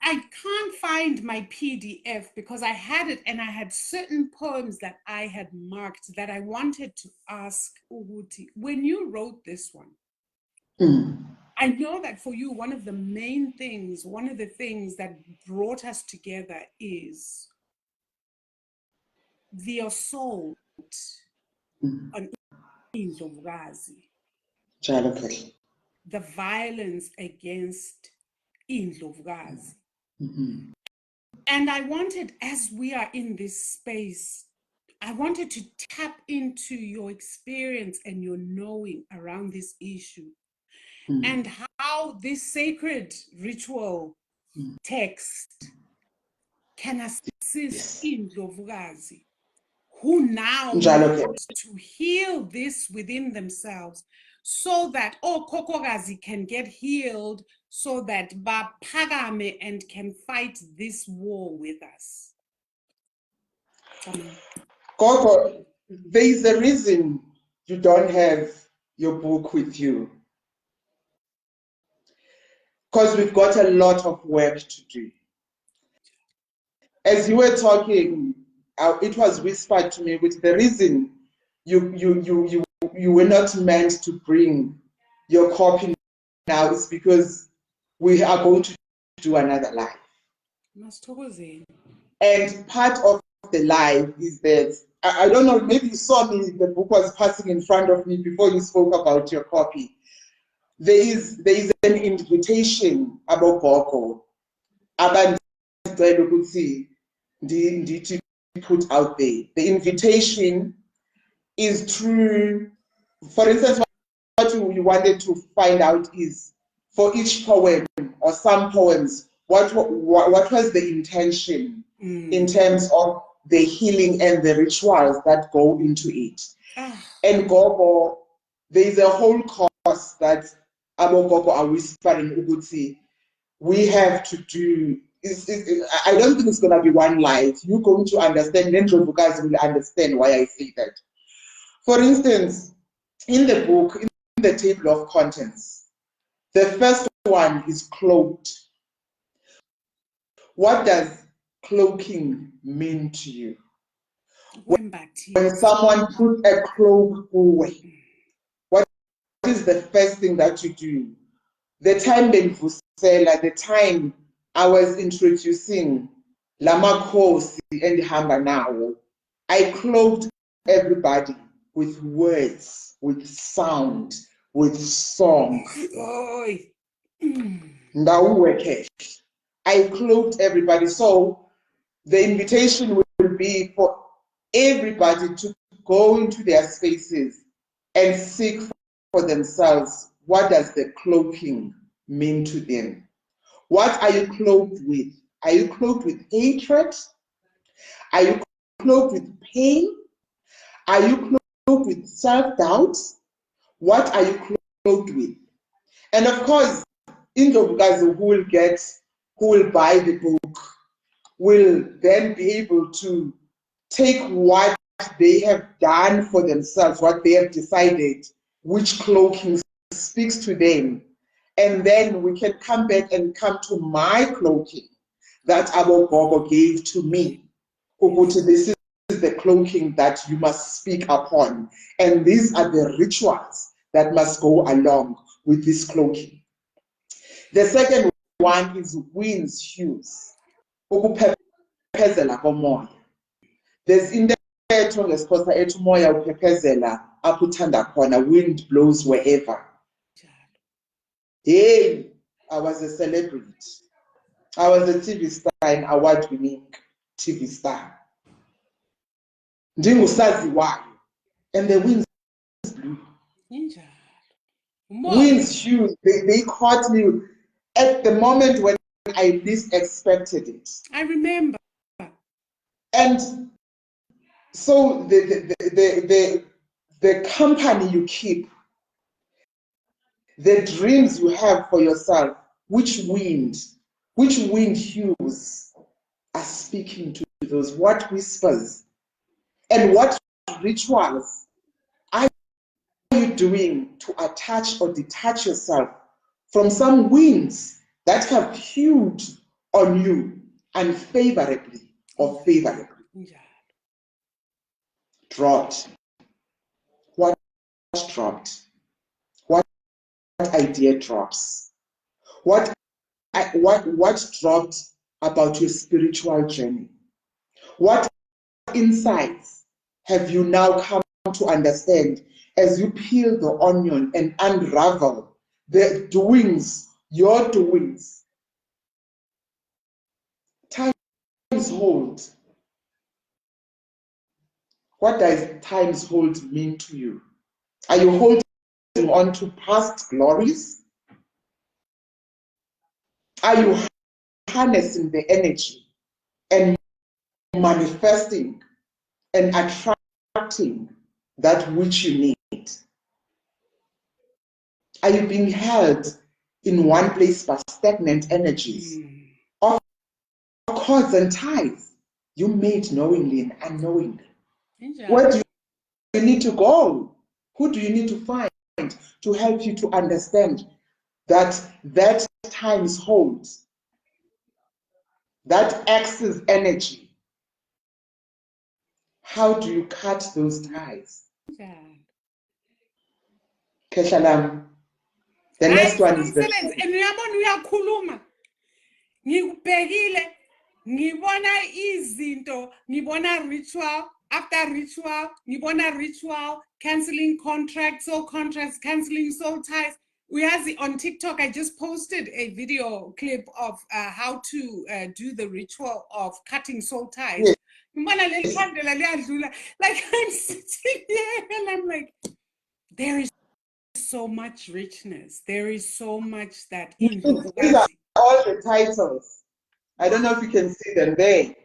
I can't find my PDF because I had it and I had certain poems that I had marked that I wanted to ask Uguti. When you wrote this one, I know that for you, one of the main things, one of the things that brought us together is the assault on Indlovukazi. The violence against Indlovukazi. And I wanted, as we are in this space, I wanted to tap into your experience and your knowing around this issue and how this sacred ritual text can assist Indlovukazi, who now want to heal this within themselves so that Kokokazi can get healed so that Baphakame and can fight this war with us. Gogo, there is a reason you don't have your book with you. Because we've got a lot of work to do. As you were talking, it was whispered to me, with the reason you were not meant to bring your copy now is because we are going to do another live. And part of the live is that, I don't know, maybe you saw me, the book was passing in front of me before you spoke about your copy. There is an invitation about Gogo. Put out there. The invitation is through, for instance, what you wanted to find out is for each poem or some poems, what was the intention in terms of the healing and the rituals that go into it. And Gogo, there is a whole course that Abo Gogo are whispering Uguti, we have to do. I don't think it's going to be one live. You're going to understand, then you guys will understand why I say that. For instance, in the book, in the table of contents, the first one is cloaked. What does cloaking mean to you? When someone puts a cloak away, what is the first thing that you do? The time the time I was introducing Lamakosi and Hamba now, I clothed everybody with words, with sound, with song. I clothed everybody. So the invitation will be for everybody to go into their spaces and seek for themselves, what does the cloaking mean to them? What are you cloaked with? Are you cloaked with hatred? Are you cloaked with pain? Are you cloaked with self-doubt? What are you cloaked with? And of course, Indlovukazi who will buy the book will then be able to take what they have done for themselves, what they have decided, which cloaking speaks to them. And then we can come back and come to my cloaking that our Gogo gave to me. Ukuthi, this is the cloaking that you must speak upon. And these are the rituals that must go along with this cloaking. The second one is winds hues. Ukuphephezela komoya. There's intetho ngesikhosa ethi umoya uphephezela apho uthanda khona, wind blows wherever. Hey, I was a celebrity. I was a TV star, an award-winning TV star. Ndingusaziwayo, and the winds blew. Winds huge. They caught me at the moment when I least expected it. I remember. And so the company you keep, the dreams you have for yourself, which wind hues are speaking to those? What whispers and what rituals are you doing to attach or detach yourself from some winds that have hued on you unfavorably or favorably? Dropped. What dropped? What idea drops? What dropped about your spiritual journey? What insights have you now come to understand as you peel the onion and unravel the doings, your doings? Times hold. What does times hold mean to you? Are you holding on to past glories? Are you harnessing the energy and manifesting and attracting that which you need? Are you being held in one place by stagnant energies or cords and ties you made knowingly and unknowingly? Where do you need to go? Who do you need to find to help you to understand that times holds, that X's energy? How do you cut those ties? Keshalam. The next one is the ngibona izinto, ngibona ritual after ritual, ngibona ritual, canceling contracts, soul contracts, canceling soul ties. On TikTok, I just posted a video clip of how to do the ritual of cutting soul ties. Yes. Like, I'm sitting here and I'm like, there is so much richness. There is so much that these are all the titles. I don't know if you can see them there.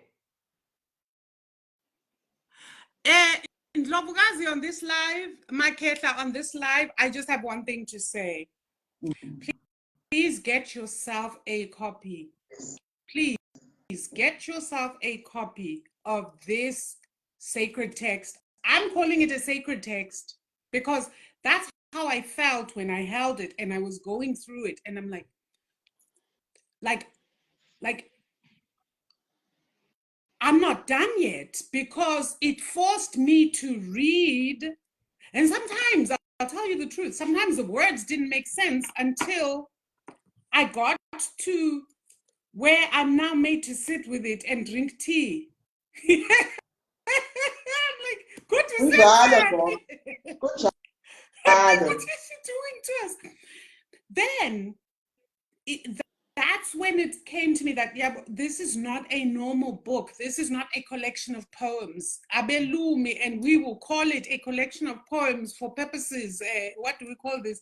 Ndlovukazi, on this live, Maketa, on this live, I just have one thing to say. Please get yourself a copy. Please get yourself a copy of this sacred text. I'm calling it a sacred text because that's how I felt when I held it and I was going through it. And I'm like, I'm not done yet, because it forced me to read. And sometimes, I'll tell you the truth, sometimes the words didn't make sense until I got to where I'm now made to sit with it and drink tea. I'm like, good to see you. Good job. What is she doing to us? Then, that's when it came to me that, yeah, this is not a normal book. This is not a collection of poems. Abelumi, and we will call it a collection of poems for purposes. What do we call this?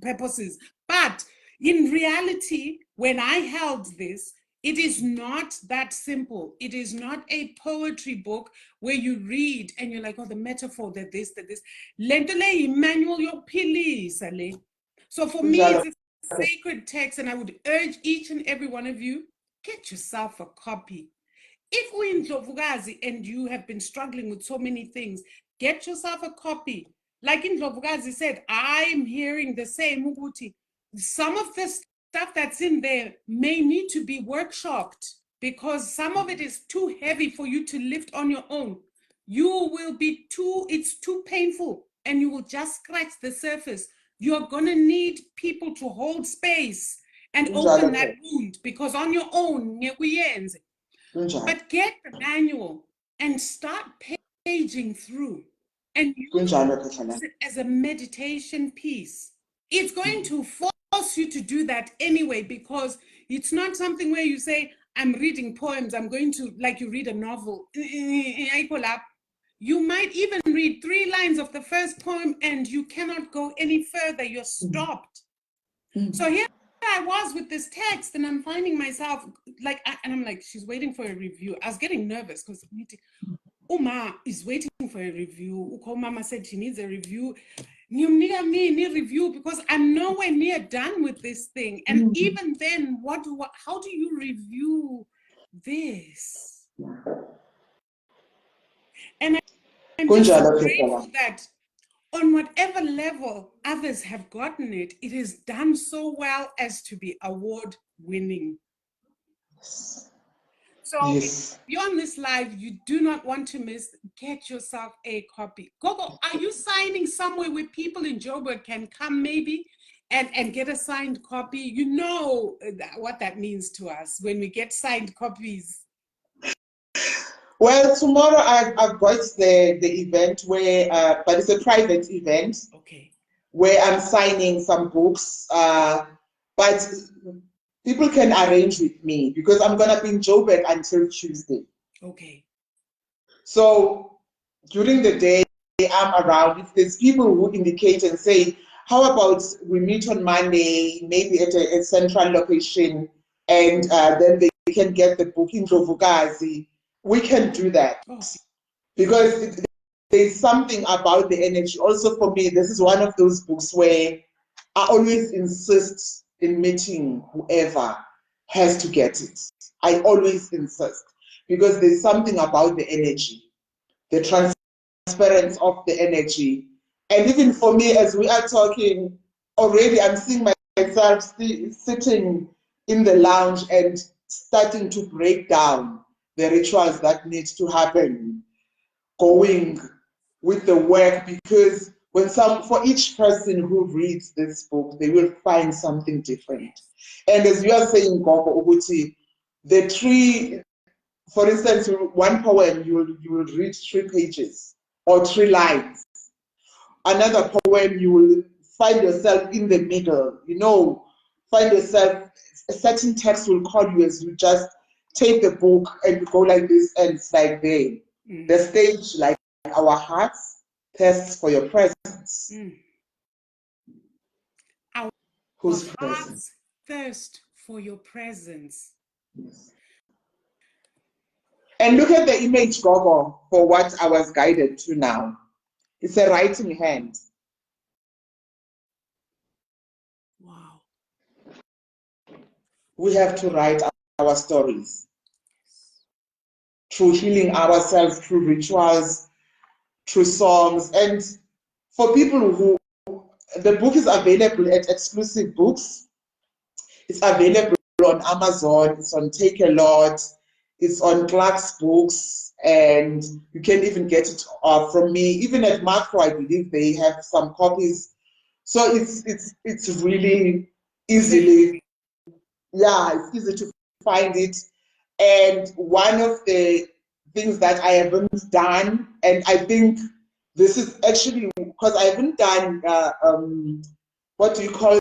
Purposes. But in reality, when I held this, it is not that simple. It is not a poetry book where you read and you're like, oh, the metaphor, that this. Lentole Emmanuel, your police. So for me, it's sacred text, and I would urge each and every one of you, get yourself a copy. If we're in Ndlovukazi and you have been struggling with so many things, get yourself a copy. Like in Ndlovukazi said, I'm hearing the same, Uguti. Some of the stuff that's in there may need to be workshopped because some of it is too heavy for you to lift on your own. You will be it's too painful and you will just scratch the surface. You're going to need people to hold space and open that wound because on your own, but get the manual and start paging through and use it as a meditation piece. It's going to force you to do that anyway, because it's not something where you say, I'm reading poems, I'm going to, like you read a novel. You might even read 3 lines of the first poem and you cannot go any further. You're stopped. So here I was with this text and I'm finding myself like, and I'm like, she's waiting for a review. I was getting nervous because Uma is waiting for a review. Mama said she needs a review. Need review because I'm nowhere near done with this thing. And even then, how do you review this? And I'm just grateful that on whatever level others have gotten it, it is done so well as to be award-winning. So if you're on this live, you do not want to miss, get yourself a copy. Gogo, are you signing somewhere where people in Joburg can come maybe and get a signed copy? You know what that means to us when we get signed copies. Well, tomorrow I've got the event where, but it's a private event. Okay. Where I'm signing some books, but people can arrange with me because I'm gonna be in Joburg until Tuesday. Okay. So during the day I'm around. If there's people who indicate and say, how about we meet on Monday, maybe at a central location, and then they can get the book in Ndlovukazi, we can do that. Because there's something about the energy. Also for me, this is one of those books where I always insist in meeting whoever has to get it. I always insist because there's something about the energy, the transference of the energy. And even for me, as we are talking, already I'm seeing myself sitting in the lounge and starting to break down the rituals that need to happen, going with the work, because for each person who reads this book, they will find something different. And as you are saying, Gogo Uguti, the tree, for instance, one poem, you will read 3 pages or 3 lines. Another poem, you will find yourself in the middle, find yourself, a certain text will call you as you just take the book and go like this, and it's like the stage, like our hearts thirst for your presence. Our Whose hearts presence? Thirst for your presence. Yes. And look at the image, Gogo, for what I was guided to now. It's a writing hand. Wow. We have to write our stories through healing ourselves, through rituals, through songs. And for people who, the book is available at Exclusive Books. It's available on Amazon, it's on Take a Lot, it's on Clark's Books, and you can even get it from me. Even at Macro, I believe they have some copies. So it's really easily, it's easy to find it. And one of the things that I haven't done, and I think this is actually because I haven't done, what do you call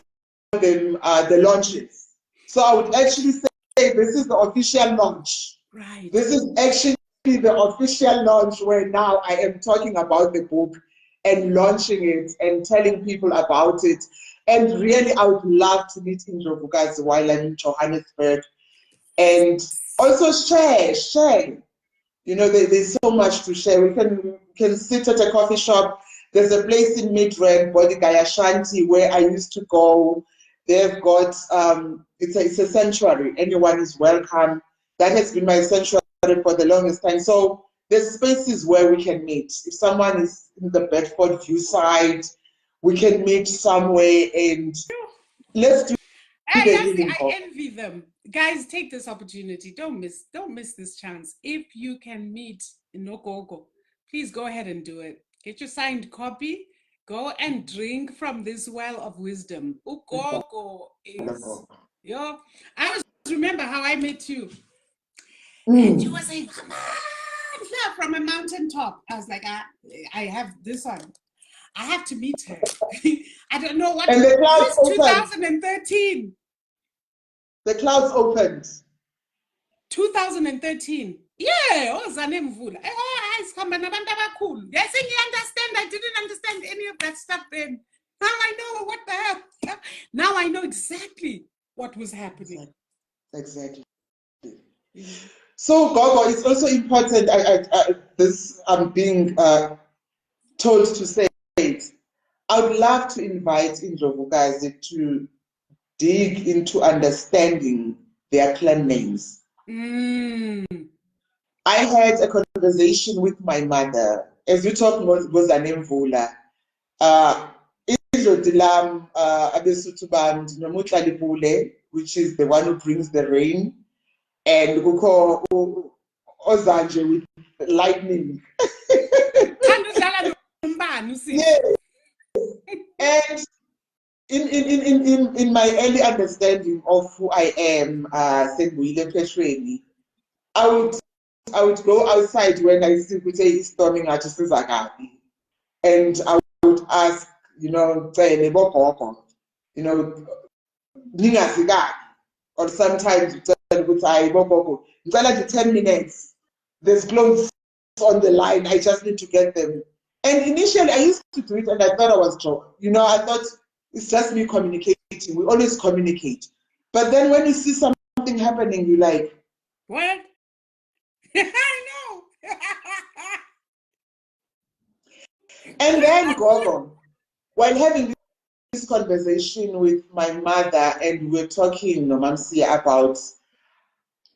them, the launches. So I would actually say this is the official launch. Right. This is actually the official launch where now I am talking about the book and launching it and telling people about it. And really, I would love to meet in Ndlovukazi while I'm in Johannesburg. And also share. There's so much to share. We can sit at a coffee shop. There's a place in Midrand, Bodigaya Shanti, where I used to go. They've got, it's a sanctuary. Anyone is welcome. That has been my sanctuary it for the longest time. So there's spaces where we can meet. If someone is in the Bedford View side, we can meet somewhere and let's do the healing. I envy them. Guys, take this opportunity. Don't miss this chance. If you can meet no Gogo, please go ahead and do it. Get your signed copy. Go and drink from this well of wisdom. Gogo is yo. I always remember how I met you. And you were saying, come on, from a mountaintop. I was like, I have this one. I have to meet her. I don't know what. And the clouds opened. 2013. The clouds opened. 2013. Yeah. Oh, Zanemvula. Oh, it's come and cool. Yes, you understand. I didn't understand any of that stuff then. Now I know what the hell. Now I know exactly what was happening. Exactly. So, Gogo, it's also important. I'm being told to say it. I would love to invite Indlovukazi to dig into understanding their clan names. I had a conversation with my mother. As you talk about Gozanemvula, Izodilam Abesutuband Nomutlali, which is the one who brings the rain, and Guko Ozanje with lightning. Yes. And in my early understanding of who I am, I would go outside when I see Kute storming at Sizagabi, and I would ask, you know, or sometimes you tell 10 minutes, there's clothes on the line, I just need to get them. And initially I used to do it and I thought I was joking. You know, I thought it's just me communicating. We always communicate. But then when you see something happening, you're like, what? I know. And then Gogo, while having this conversation with my mother, and we're talking, Mamsia, about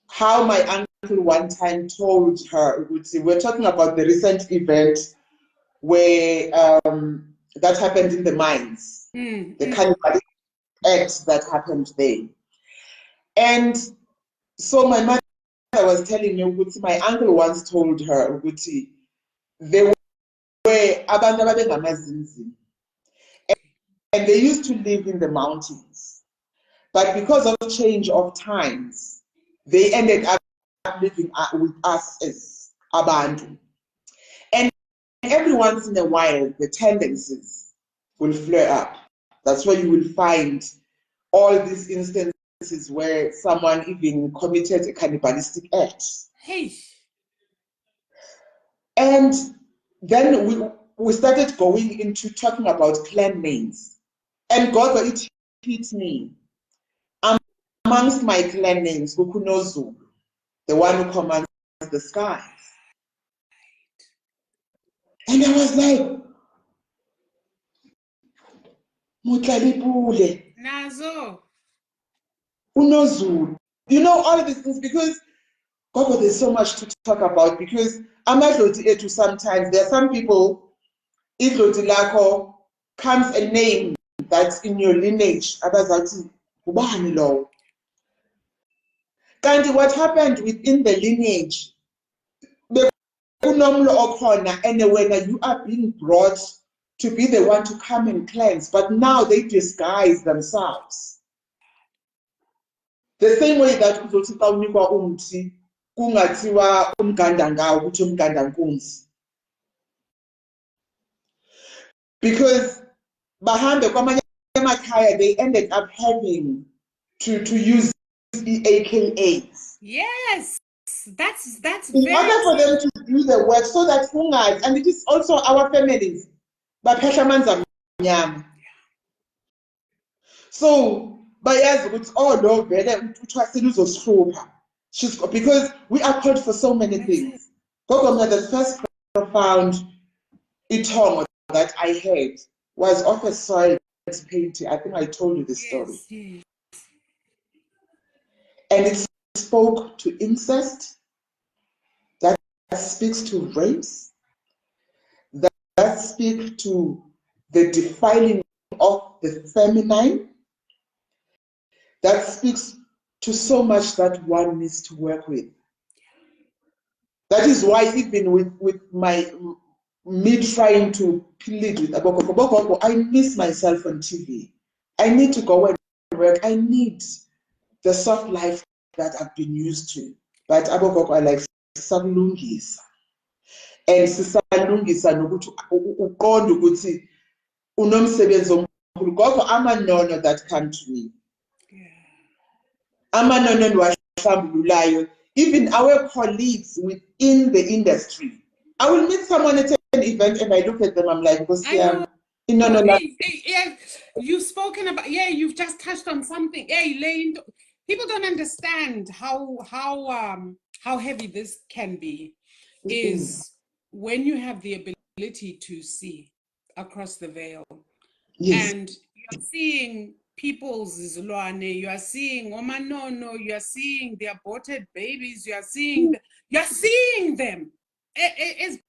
how my uncle one time told her, we're talking about the recent event where that happened in the mines, the cannibalistic act that happened there. And so my mother was telling me, my uncle once told her, there were abantu ababengamazinzi, and they used to live in the mountains. But because of change of times, they ended up living with us as abantu. And every once in a while, the tendencies will flare up. That's where you will find all these instances where someone even committed a cannibalistic act. Hey. And then we started going into talking about clan names. And God, it hit me. Amongst my clan names, Kukunozu, the one who commands the skies. And I was like, Mutlalipule. Nazo. Unozulu. You know, all of these things, because God, there's so much to talk about, because sometimes there are some people, Idloti Lako comes a name that's in your lineage. Abazati, ubani lo. And what happened within the lineage, and when you are being brought to be the one to come and cleanse, but now they disguise themselves. The same way that uzothi xa unikwa umthi kungathiwa umganda ngawo ukuthi umganda nkunzi. Because bahambe kwamanye emakhaya, they ended up having to use the AKAs. Yes, that's in order for them to do the work, so that ungazi, and it is also our families. Baphehla amanzi amnyama. So bayazi ukuthi oh no vele uthwasile uzosihlupha. Because we are called for so many things. Gogo, the first profound itongo that I had was of a soil painting. I think I told you this story. Yes. And it spoke to incest. speaks to race, that speaks to the defiling of the feminine, that speaks to so much that one needs to work with. That is why even with me trying to plead with Gogo, I miss myself on TV. I need to go and work. I need the soft life that I've been used to. But Gogo, I like sisalungisa. And sisalungisa nokuthi uqonde ukuthi unomsebenzi omkhulu. Gogo, amanono that come to me. Amanono ndiwahlambululayo. Even our colleagues within the industry. I will meet someone at an event and I look at them, I'm like, yeah, you've spoken about, you've just touched on something. Elaine, people don't understand how heavy this can be, is when you have the ability to see across the veil. Yes. And you're seeing people's zilwane, you are seeing omanono, you are seeing the aborted babies, you are seeing them. As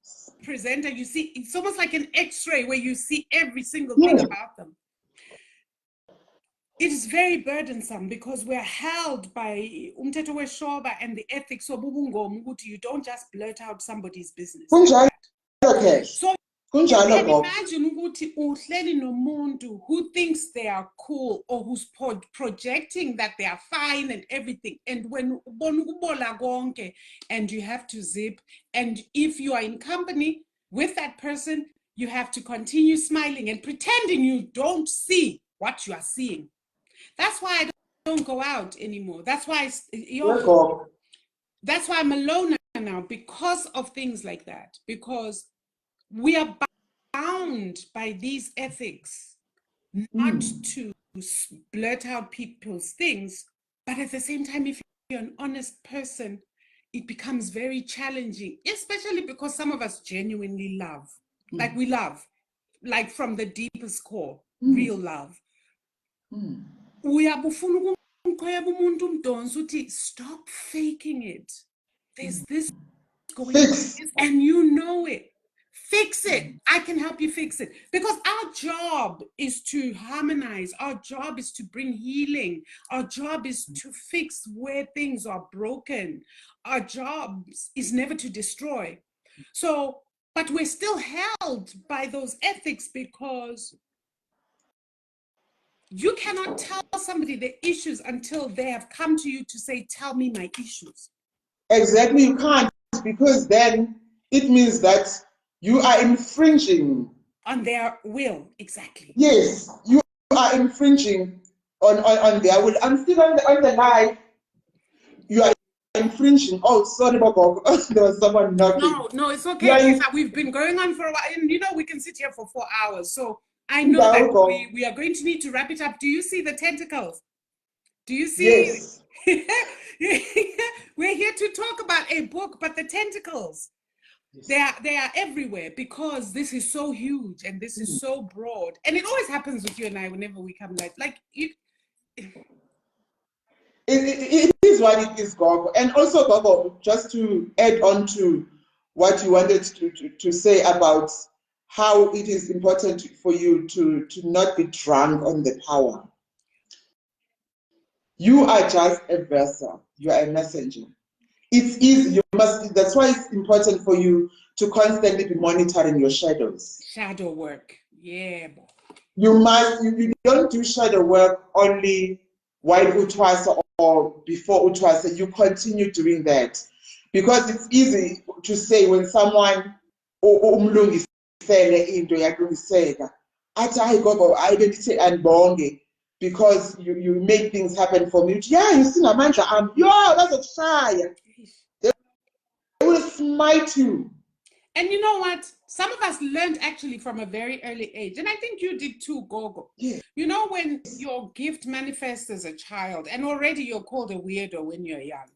presenter, you see, it's almost like an X-ray where you see every single thing about them. It is very burdensome because we're held by umthetho weshoba and the ethics of ubungomu ukuthi you don't just blurt out somebody's business. So you can imagine ukuthi uhleli nomuntu who thinks they are cool or who's projecting that they are fine and everything, and when ubona ukubola konke and you have to zip, and if you are in company with that person, you have to continue smiling and pretending you don't see what you are seeing. That's why I don't go out anymore. That's why that's why I'm alone now, because of things like that, because we are bound by these ethics not to blurt out people's things, but at the same time, if you're an honest person, it becomes very challenging, especially because some of us genuinely love, like we love, like from the deepest core, real love. Stop faking it. There's this going on, and you know it. Fix it. I can help you fix it. Because our job is to harmonize. Our job is to bring healing. Our job is to fix where things are broken. Our job is never to destroy. So, but we're still held by those ethics because you cannot tell somebody their issues until they have come to you to say, tell me my issues. Exactly, you can't, because then it means that you are infringing on their will. Exactly. Yes, you are infringing on their will. I'm still on the live. You are infringing. Oh, sorry, Bob. There was someone knocking. No, it's okay. We've been going on for a while, and we can sit here for 4 hours. So I know that we are going to need to wrap it up. Do you see the tentacles? Do you see? Yes. We're here to talk about a book, but the tentacles. Yes. They are everywhere, because this is so huge and this is so broad, and it always happens with you and I whenever we come live. Like you, it is what it is, Gogo. And also, Gogo, just to add on to what you wanted to say about how it is important for you to not be drunk on the power. You are just a vessel. You are a messenger. It's easy. That's why it's important for you to constantly be monitoring your shadows. Shadow work. Yeah. You don't do shadow work only while utwasa or before utwasa. You continue doing that, because it's easy to say when someone umlungisele into yalungiseka athi hayi Gogo ayibelithe andibonge, because you make things happen for me. Yeah, you see ngamandla ami. Yo, bazokushaya. They will smite you. And you know what? Some of us learned actually from a very early age, and I think you did too, Gogo. Yeah. You know, when your gift manifests as a child, and already you're called a weirdo when you're young,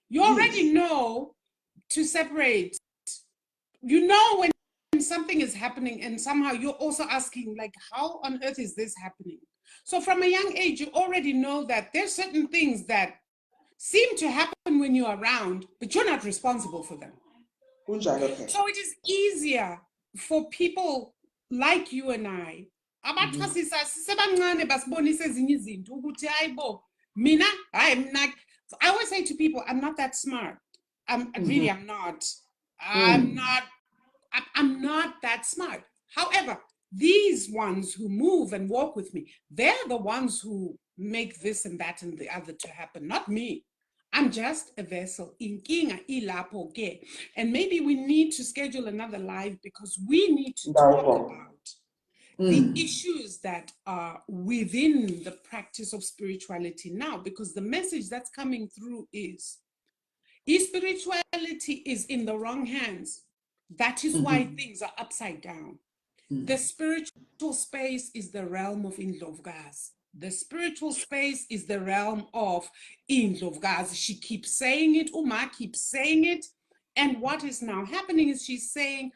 you already know to separate. You know when something is happening, and somehow you're also asking, like, how on earth is this happening? So from a young age, you already know that there's certain things that seem to happen when you're around, but you're not responsible for them. So it is easier for people like you and I. I always say to people, I'm not that smart. I'm not. I'm not that smart. However, these ones who move and walk with me, they're the ones who make this and that and the other to happen, not me. I'm just a vessel. Inkinga ilapo ke. And maybe we need to schedule another live because we need to talk about the issues that are within the practice of spirituality now, because the message that's coming through is if spirituality is in the wrong hands, that is why things are upside down. The spiritual space is the realm of Indlovgas. The spiritual space is the realm of Indlovgas. She keeps saying it, Uma keeps saying it. And what is now happening is she's saying,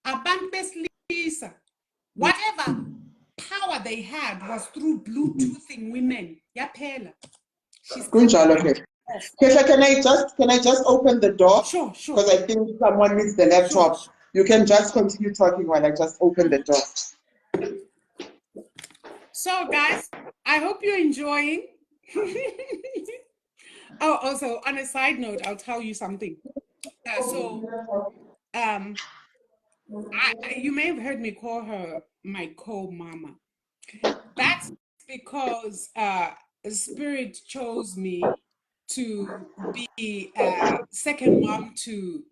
Abantu besilisa, whatever power they had was through Bluetoothing women. Yaphela. Kesha, can I just open the door? Sure. Because I think someone needs the laptop. Sure. You can just continue talking while I just open the door. So, guys, I hope you're enjoying. Oh, also, on a side note, I'll tell you something. You may have heard me call her my co-mama. That's because Spirit chose me to be second mom to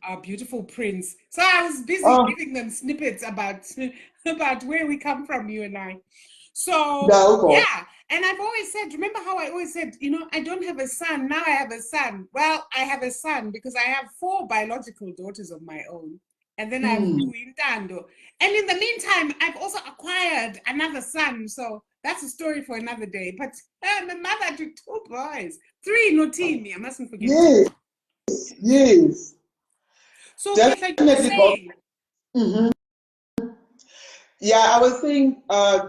our beautiful prince. So I was busy giving them snippets about where we come from, you and I. So yeah, and I've always said, remember how I always said, I don't have a son, now I have a son. Well, I have a son because I have 4 biological daughters of my own. And then I have Intando. And in the meantime, I've also acquired another son. So that's a story for another day. But I'm a mother to 2 boys. 3 Notini, I mustn't forget. Yes. So definitely. Yeah, I was saying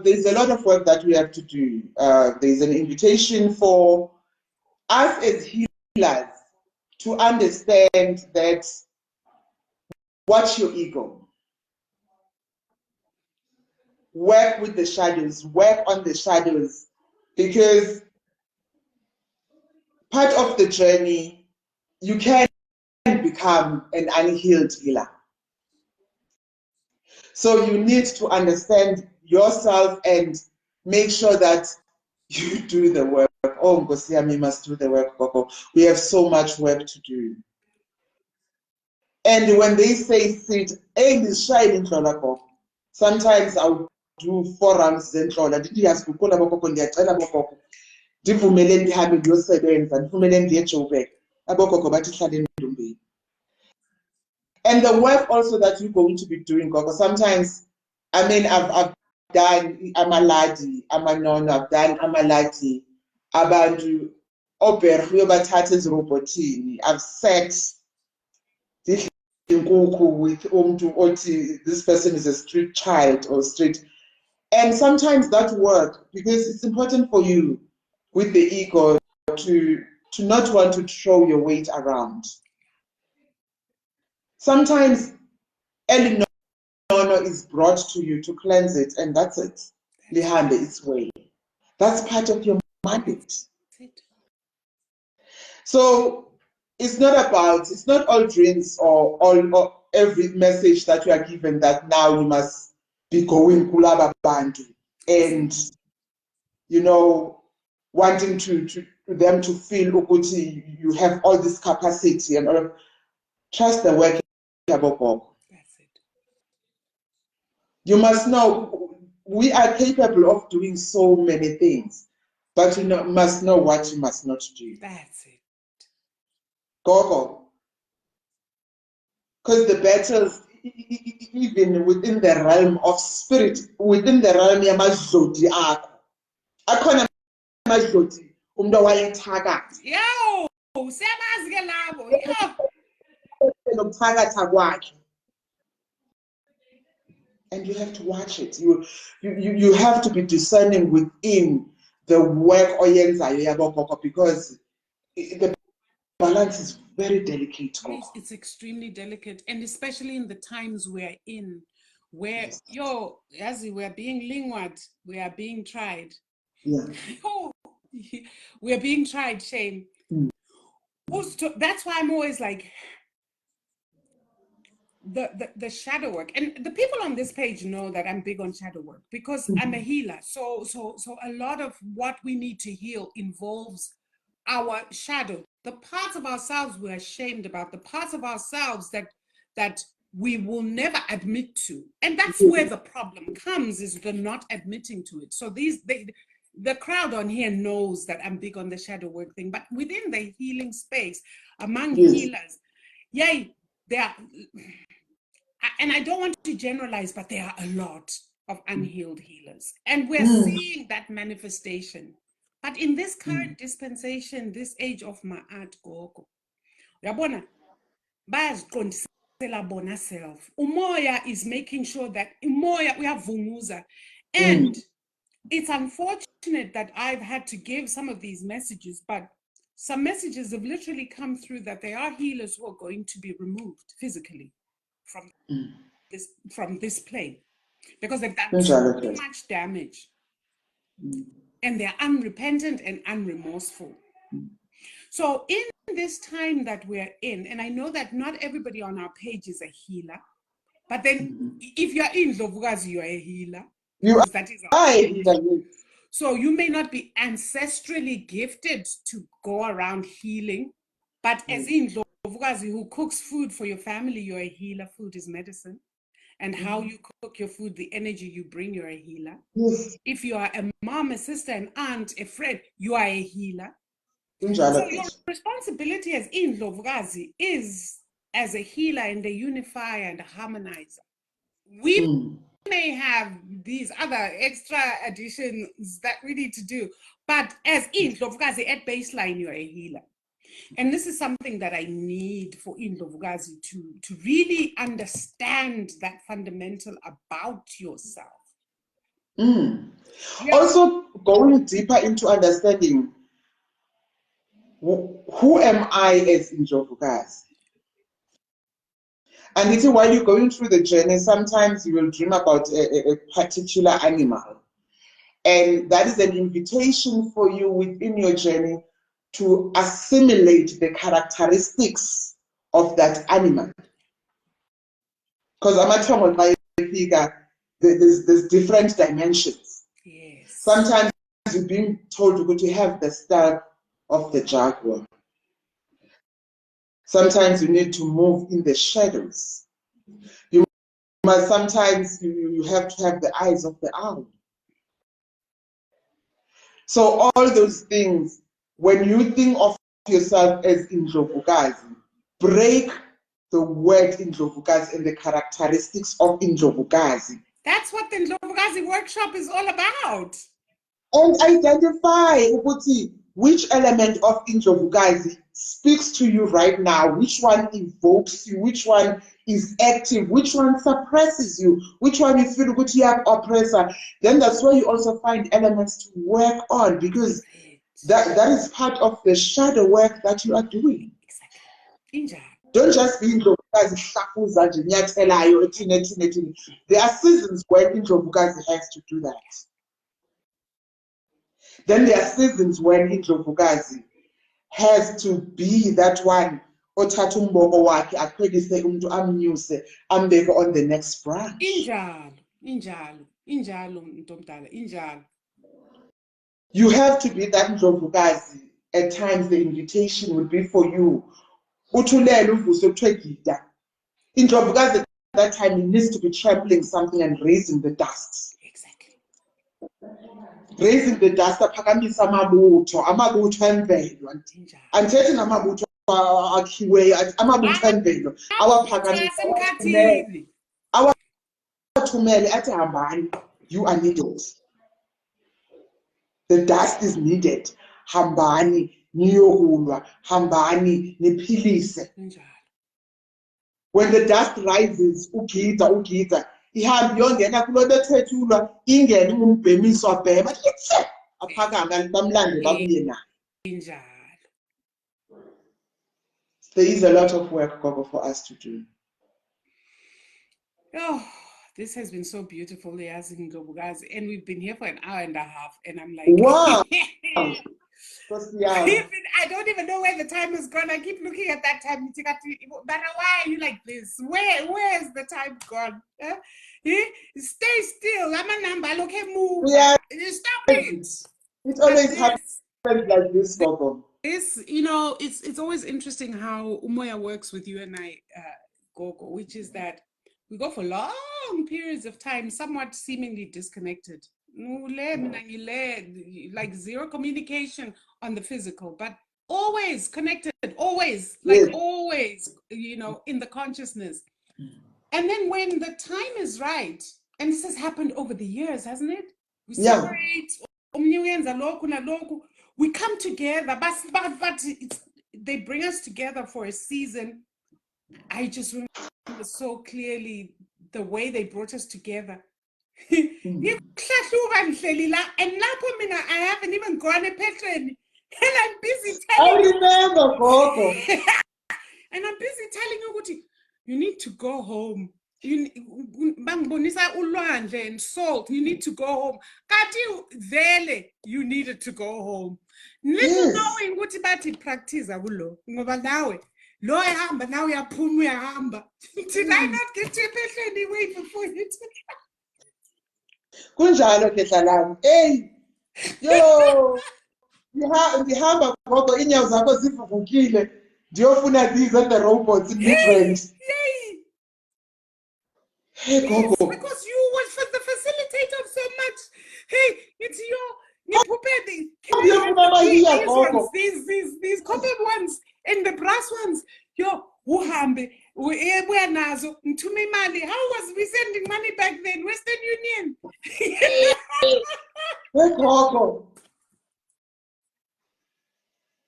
there's a lot of work that we have to do. There's an invitation for us as healers to understand that watch your ego. Work with the shadows, work on the shadows, because part of the journey, you can become an unhealed healer. So you need to understand yourself and make sure that you do the work. Oh, Ngosiami must do the work, Gogo. We have so much work to do. And when they say sit, sometimes I'll do forums zenhlola ndithi ndiyaziguqula bogogo ndiyacela bogogo ndivumele ndihambe ndiyosebenza ndivumele ndiye eJoburg abogogo bathi hlala endumbeni. And the work also that you're going to be doing, Gogo, sometimes, I mean, I've done amaladi, amanono, I've done amaladi, abantu oberhuyo bathatha ezirobotini. I've sat with this person is a street child or street. And sometimes that work, because it's important for you with the ego to not want to throw your weight around. Sometimes Elinono is brought to you to cleanse it, and that's it. Lihande its way. That's part of your mandate. So it's not all dreams or every message that you are given that now you must be going kulaba bantu and wanting to them to feel ukuthi you have all this capacity and all. Trust the work. That's it. You must know we are capable of doing so many things, but you must know what you must not do. That's it. Gogo. Because the battles, even within the realm of spirit, within the realm yamazodi akho. Akhona amazodi umuntu owayethakathi. Yo, siyamazi ke labo. Nokuthakatha kwakhe. And you have to watch it. You have to be discerning within the work oyenzayo yabo gogo, because the balance is very delicate. Yes, it's extremely delicate, and especially in the times we're in, where Yes. as we are being lingured, we are being tried. Yeah. Oh, we are being tried, shame. That's why I'm always like the shadow work, and the people on this page know that I'm big on shadow work because I'm a healer. So a lot of what we need to heal involves our shadow, the parts of ourselves we're ashamed about, the parts of ourselves that we will never admit to, and that's where the problem comes, is the not admitting to it. So the crowd on here knows that I'm big on the shadow work thing, but within the healing space, among healers, yay, there are, and I don't want to generalize, but there are a lot of unhealed healers, and we're seeing that manifestation. But in this current dispensation, this age of Ma'at Gogo, uyabona, bayaziqondisela bona self. Umoya is making sure that umoya uyavunguza. And it's unfortunate that I've had to give some of these messages, but some messages have literally come through that there are healers who are going to be removed physically from this plane because they've done too much damage. And they're unrepentant and unremorseful. So in this time that we're in, and I know that not everybody on our page is a healer, but then if you're in Dlovukazi, you're a healer. That is our page. So you may not be ancestrally gifted to go around healing, but as in Dlovukazi who cooks food for your family, you're a healer. Food is medicine. And how you cook your food, the energy you bring, you're a healer. If you are a mom, a sister, an aunt, a friend, you are a healer. So your responsibility as Indlovukazi is as a healer and a unifier and a harmonizer. We may have these other extra additions that we need to do, but as Indlovukazi at baseline, you're a healer. And this is something that I need for Indlovukazi to really understand that fundamental about yourself. Also, going deeper into understanding who am I as Indlovukazi? And it's while you're going through the journey, sometimes you will dream about a particular animal. And that is an invitation for you within your journey to assimilate the characteristics of that animal. Because there's different dimensions. Yes. Sometimes you're being told to have the style of the jaguar. Sometimes you need to move in the shadows. Sometimes you have to have the eyes of the owl. So all those things, when you think of yourself as Indlovukazi, break the word Indlovukazi and the characteristics of Indlovukazi. That's what the Ndlovukazi workshop is all about. And identify which element of Indlovukazi speaks to you right now, which one evokes you, which one is active, which one suppresses you, which one you feel good you have oppressor. Then that's where you also find elements to work on, because that is part of the shadow work that you are doing. Exactly. Don't just be Indlovukazi. There are seasons when Indlovukazi has to do that. Then there are seasons when Indlovukazi has to be that one othatha umboko wakhe akhwelise umuntu amnyuse ambeke on the next branch. Injalo ntomdala, injalo. You have to be that Ndlovukazi. At times the invitation would be for you. Uthulele uvuse kuthiwe gida. Indlovukazi at that time needs to be trampling something and raising the dust. Exactly. Raising the dust, aphakamisa amabutho emvelo. Andithethi namabutho akhiweyo, amabutho emvelo awaphakamisa awathumele athi hambani, you are needed. The dust is needed. Hambani niyokulwa, hambani niphilise. When the dust rises, ugida ihambe yongena kulo bethethulwa, ingene umbhemiso abhema lithe aphakama bamlande babuye naye. Injalo. There is a lot of work, Gogo, for us to do. Oh, this has been so beautiful, guys, and we've been here for an hour and a half, and I'm like, wow. I don't even know where the time has gone. I keep looking at that time. But why are you like this? Where's the time gone? Stay still. I'm a number. Look at move. Yeah. Stop it. It always happens like this, Gogo. It's always interesting how Umoya works with you and I, Gogo, which is that we go for long periods of time, somewhat seemingly disconnected. Like zero communication on the physical, but always connected, always, always, in the consciousness. And then when the time is right, and this has happened over the years, hasn't it? We separate, we come together, but they bring us together for a season. I just remember so clearly the way they brought us together. And I haven't even gone a petrol, and I'm busy telling you. I remember, Gogo. And I'm busy telling you need to go home. You and salt. You need to go home. You needed to go home. Little knowing what about it practice. Now now we are hamba. Did I not get to a petrol anyway before you? Kunjalo Ketlalam. Hey, yo, ngihamba Gogo inyawo zakho zivuvukile ndiyofuna these at the robots in different. Hey, Gogo. Yes, because you were the facilitator of so much. Hey, it's these copper ones and the brass ones. Yo, uhambe, ubuya nazo, mthume imali. How was we sending money back then? Western Union. Hey, Gogo.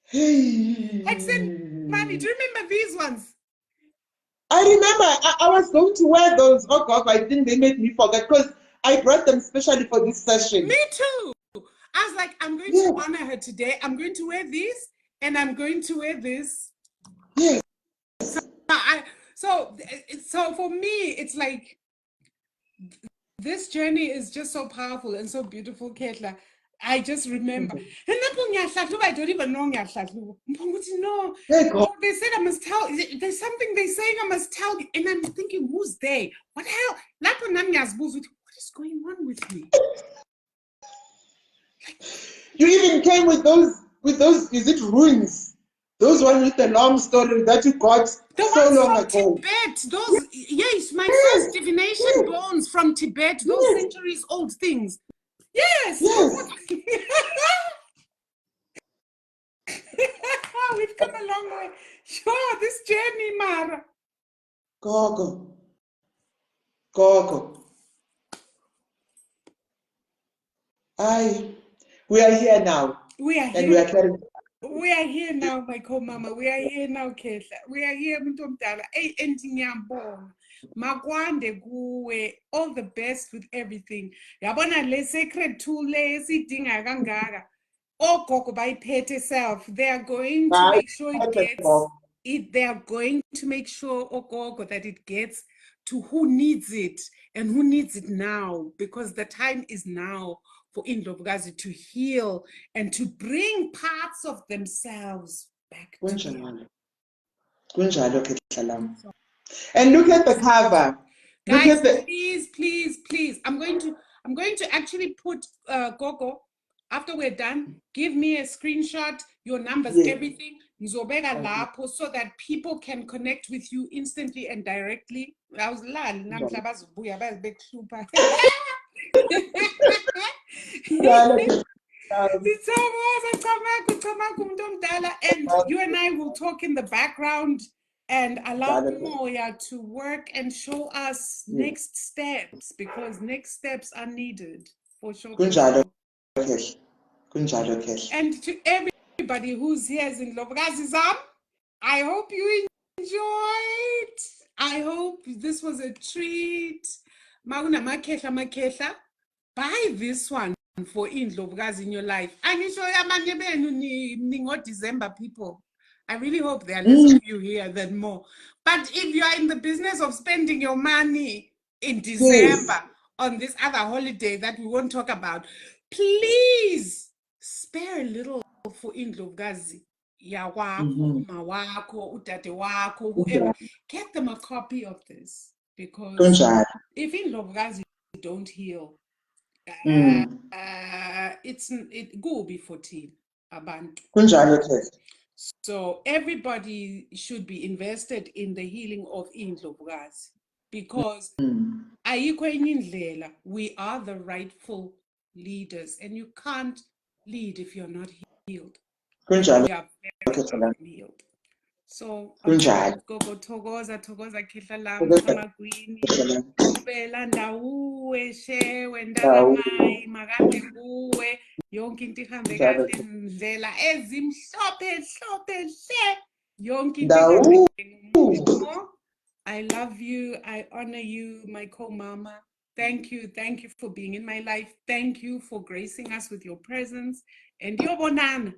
Hey. I'd send money. Do you remember these ones? I remember I was going to wear those. Oh God, I think they made me forget because I brought them specially for this session. Me too. I was like, I'm going to honor her today. I'm going to wear these and I'm going to wear this. Yes. So for me, it's like this journey is just so powerful and so beautiful, Ketla. I just remember. And I don't even know. No. They said I must tell. There's something they're saying I must tell. And I'm thinking, who's they? What the hell? What is going on with me? You even came with those, is it ruins? Those ones with the long story that you got so long ago. Tibet, those, yes, my first divination bones from Tibet, those centuries old things. Yes. We've come a long way. Sure, this journey, Mara. Gogo. We are here now. We are here. We are here now, my co-mama. We are here now, Ketla. We are here, Mtomdala. Magwande kuwe, all the best with everything. Yabona le secret tool le sidinga kangaka. Gogo bayiphethe self. They are going to make sure it gets it. They are going to make sure, Gogo, that it gets to who needs it and who needs it now, because the time is now for Indlovukazi to heal and to bring parts of themselves back together. And look at the cover. Guys, please. I'm going to actually put Gogo, after we're done, give me a screenshot, your numbers, everything, ngizobeka lapho, so that people can connect with you instantly and directly. I was and you and I will talk in the background and allow Moya to work and show us next steps, because next steps are needed for sure. And to everybody who's here in Indlovukazi, I hope you enjoyed. I hope this was a treat. Maguna makehla. Buy this one for Indlovukazi in your life. And you show December people. I really hope there are less of you here than more. But if you are in the business of spending your money in December on this other holiday that we won't talk about, please spare a little for Indlovukazi, yakwakho, mawakho, udade wakho, whoever. Get them a copy of this, because if Indlovukazi don't heal, it will be 14 abantu. So everybody should be invested in the healing of Indlovukazi, because ayikho enye indlela. We are the rightful leaders, and you can't lead if you're not healed. We are very healed. So Gogo thokoza khehla lami Amagwini, Phela ndawuwe shewe ntakamai makade kuwe yonke into ihambe kahle ndlela ezimhlophe hle yonke into ihambe ngomumo. I love you. I honor you, my co-mama. Thank you for being in my life. Thank you for gracing us with your presence. And yobonana.